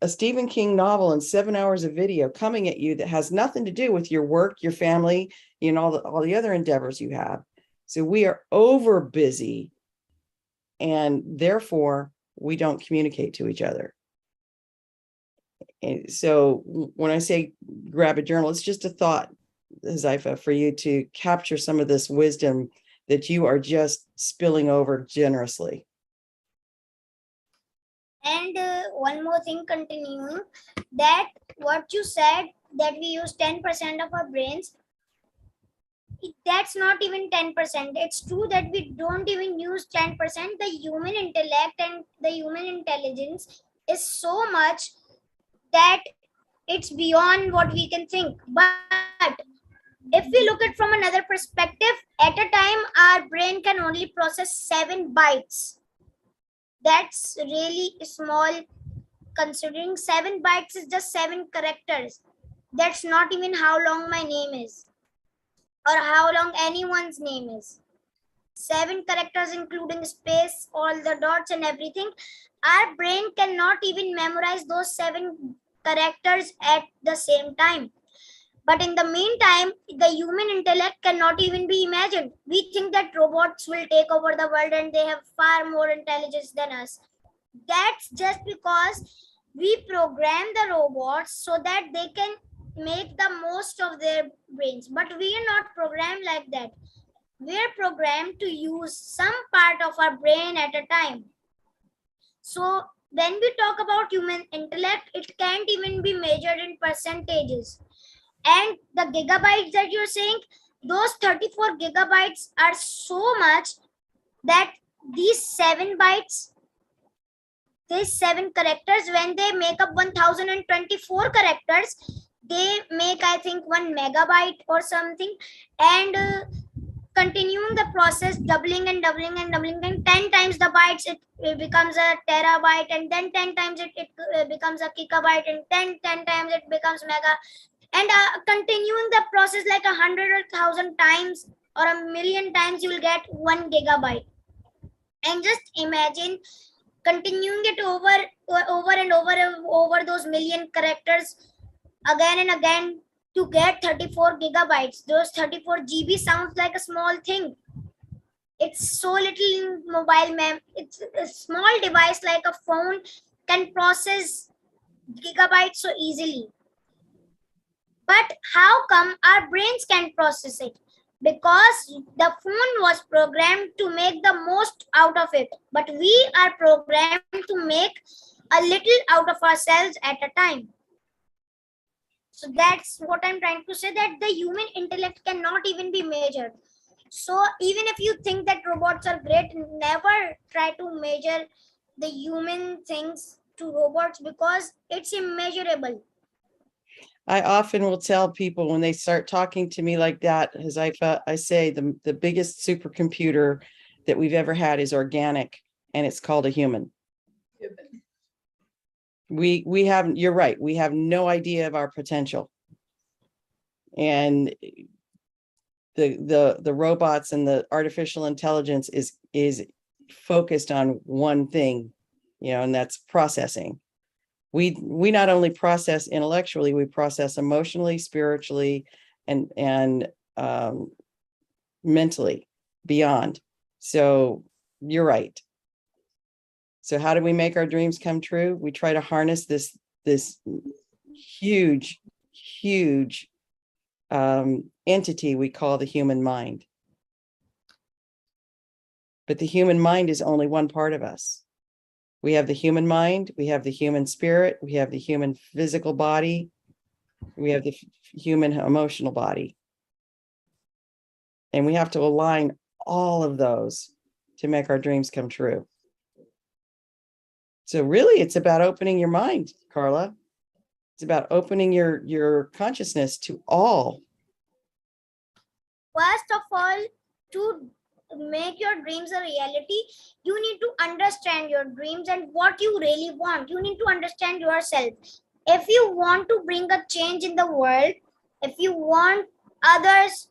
a Stephen King novel and 7 hours of video coming at you that has nothing to do with your work, your family, all the other endeavors you have. So we are over busy, and therefore we don't communicate to each other. And so when I say grab a journal, it's just a thought, Huzaifa, for you to capture some of this wisdom that you are just spilling over generously. And one more thing, continuing, that what you said, that we use 10% of our brains, that's not even 10%. It's true that we don't even use 10%. The human intellect and the human intelligence is so much that it's beyond what we can think. But if we look at from another perspective, at a time, our brain can only process 7 bytes. That's really small, considering 7 bytes is just 7 characters. That's not even how long my name is, or how long anyone's name is. 7 characters, including space, all the dots and everything. Our brain cannot even memorize those 7 characters at the same time. But in the meantime, the human intellect cannot even be imagined. We think that robots will take over the world and they have far more intelligence than us. That's just because we program the robots so that they can make the most of their brains. But we are not programmed like that. We are programmed to use some part of our brain at a time. So when we talk about human intellect, it can't even be measured in percentages. And the gigabytes that you're saying, those 34 gigabytes are so much that these 7 bytes, these 7 characters, when they make up 1024 characters, they make, I think, 1 megabyte or something. And continuing the process, doubling and doubling and doubling, then 10 times the bytes, it becomes a terabyte, and then 10 times it becomes a gigabyte, and 10 times it becomes mega. And continuing the process like 100 or 1,000 times or 1,000,000 times, you will get 1 gigabyte. And just imagine continuing it over and over those million characters again and again to get 34 gigabytes. Those 34 GB sounds like a small thing. It's so little in mobile it's a small device like a phone can process gigabytes so easily. But how come our brains can process it? Because the phone was programmed to make the most out of it, but we are programmed to make a little out of ourselves at a time. So that's what I'm trying to say, that the human intellect cannot even be measured. So even if you think that robots are great, never try to measure the human things to robots because it's immeasurable. I often will tell people when they start talking to me like that, Huzaifa, I say the biggest supercomputer that we've ever had is organic, and it's called a human. We haven't, you're right, we have no idea of our potential. And the robots and the artificial intelligence is focused on one thing, and that's processing. We not only process intellectually, we process emotionally, spiritually, and mentally beyond. So you're right. So how do we make our dreams come true? We try to harness this huge entity we call the human mind. But the human mind is only one part of us. We have the human mind, we have the human spirit, we have the human physical body, we have the human emotional body. And we have to align all of those to make our dreams come true. So really, it's about opening your mind, Carla. It's about opening your consciousness to all. First of all, to make your dreams a reality, you need to understand your dreams and what you really want. You need to understand yourself. If you want to bring a change in the world, if you want others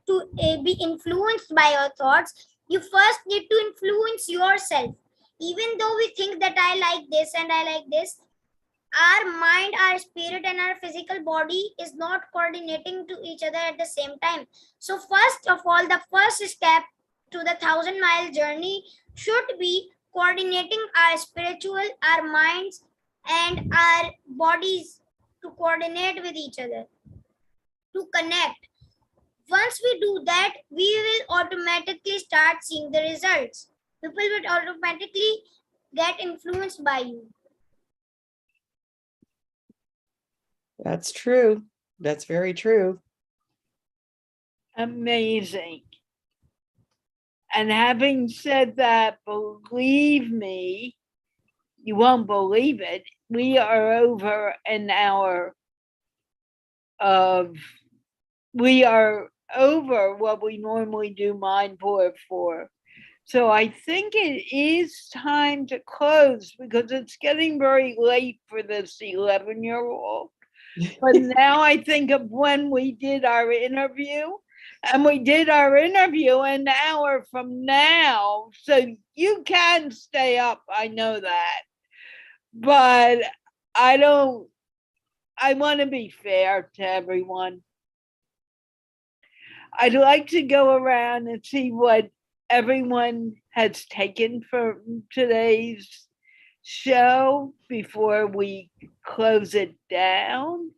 to be influenced by your thoughts, you first need to influence yourself. Even though we think that I like this and I like this, our mind, our spirit, and our physical body is not coordinating to each other at the same time. So first of all, the first step to the 1,000-mile journey should be coordinating our spiritual, our minds, and our bodies to coordinate with each other, to connect. Once we do that, we will automatically start seeing the results. People will automatically get influenced by you. That's true. That's very true. Amazing. And having said that, believe me, you won't believe it. We are over an hour we are over what we normally do MindPlore for. So I think it is time to close because it's getting very late for this 11-year-old. But now I think of when we did our interview, and we did our interview an hour from now. So you can stay up, I know that. But I want to be fair to everyone. I'd like to go around and see what everyone has taken from today's show before we close it down.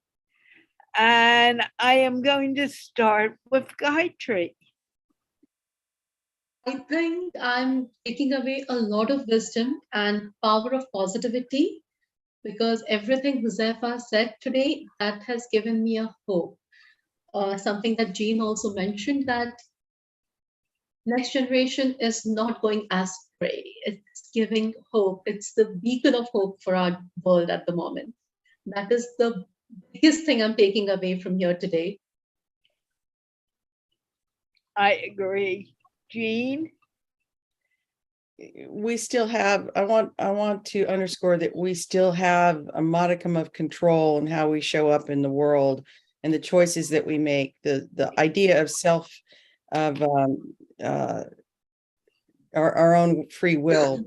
And I am going to start with Gayathri. I think I'm taking away a lot of wisdom and power of positivity, because everything Huzaifa said today, that has given me a hope. Something that Jeanne also mentioned, that next generation is not going astray. It's giving hope. It's the beacon of hope for our world at the moment. That is the biggest thing I'm taking away from here today. I agree. Jeanne? We still have, I want to underscore that we still have a modicum of control in how we show up in the world and the choices that we make. The idea of our own free will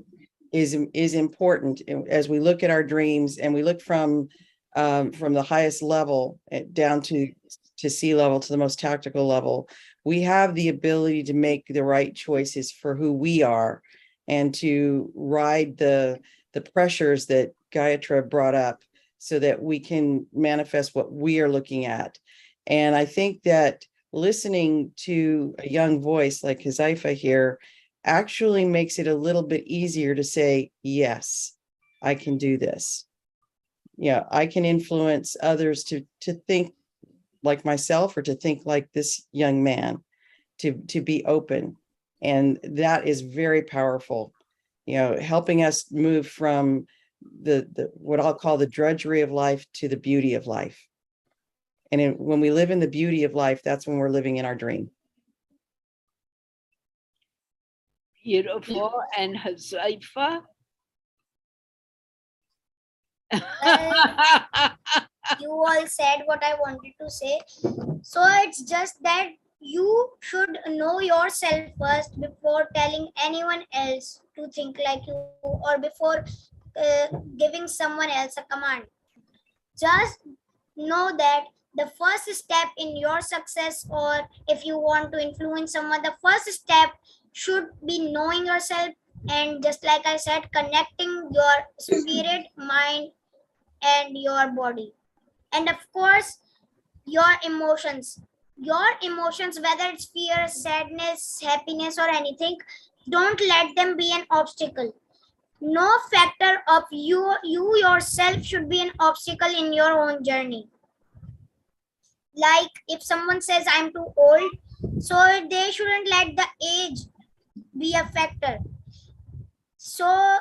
is important as we look at our dreams, and we look from the highest level down to sea level, to the most tactical level. We have the ability to make the right choices for who we are, and to ride the pressures that Gayathri brought up, so that we can manifest what we are looking at. And I think that listening to a young voice like Huzaifa here actually makes it a little bit easier to say, yes, I can do this. Yeah, I can influence others to think like myself, or to think like this young man, to be open. And that is very powerful, helping us move from the what I'll call the drudgery of life to the beauty of life. And when we live in the beauty of life, that's when we're living in our dream. Beautiful. And Huzaifa? You all said what I wanted to say. So it's just that you should know yourself first before telling anyone else to think like you, or before giving someone else a command. Just know that the first step in your success, or if you want to influence someone, the first step should be knowing yourself, and just like I said, connecting your spirit, mind, and your body. And of course, your emotions, whether it's fear, sadness, happiness, or anything, don't let them be an obstacle. No factor of you yourself should be an obstacle in your own journey. Like if someone says I'm too old, so they shouldn't let the age be a factor. So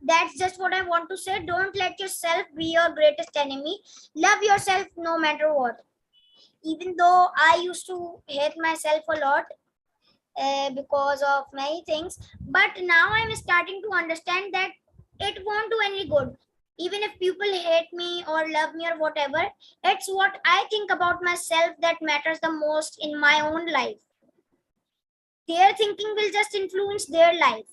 that's just what I want to say. Don't let yourself be your greatest enemy. Love yourself no matter what. Even though I used to hate myself a lot because of many things, but now I'm starting to understand that it won't do any good. Even if people hate me or love me or whatever, it's what I think about myself that matters the most in my own life. Their thinking will just influence their life.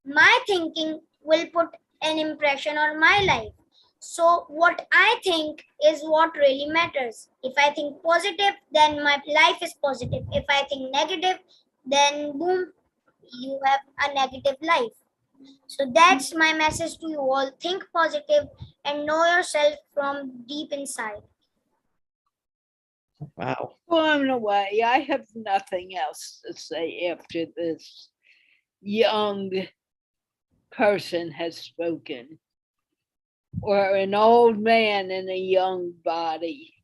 My thinking will put an impression on my life. So what I think is what really matters. If I think positive, then my life is positive. If I think negative, then boom, you have a negative life. So that's my message to you all. Think positive and know yourself from deep inside. Wow. Blown away. I have nothing else to say after this young person has spoken, or an old man in a young body.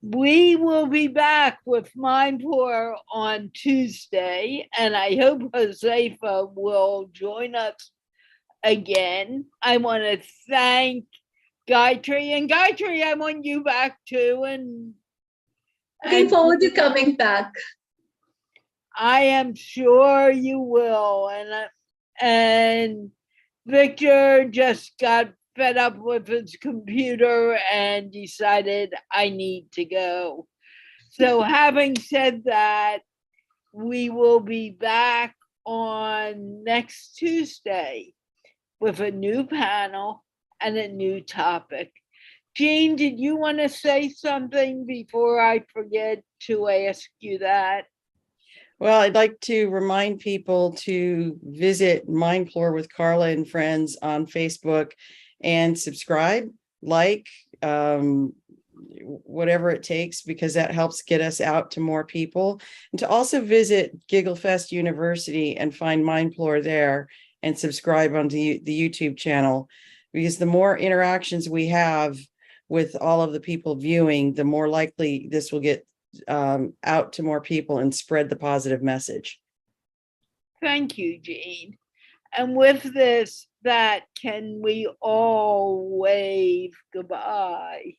We will be back with MindPlore on Tuesday, and I hope Huzaifa will join us again. I want to thank Gayathri, and Gayathri, I want you back too. And Looking forward to coming back. I am sure you will. And Victor just got fed up with his computer and decided I need to go. So having said that, we will be back on next Tuesday with a new panel and a new topic. Jeanne, did you want to say something before I forget to ask you that? Well, I'd like to remind people to visit MindPlore with Carla and Friends on Facebook and subscribe, like, whatever it takes, because that helps get us out to more people. And to also visit Gigglefest University and find MindPlore there and subscribe onto the YouTube channel, because the more interactions we have with all of the people viewing, the more likely this will get out to more people and spread the positive message. Thank you, Jeanne. And with this, can we all wave goodbye?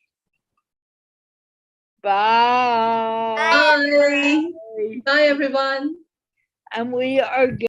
Bye. Bye. Bye, everyone. And we are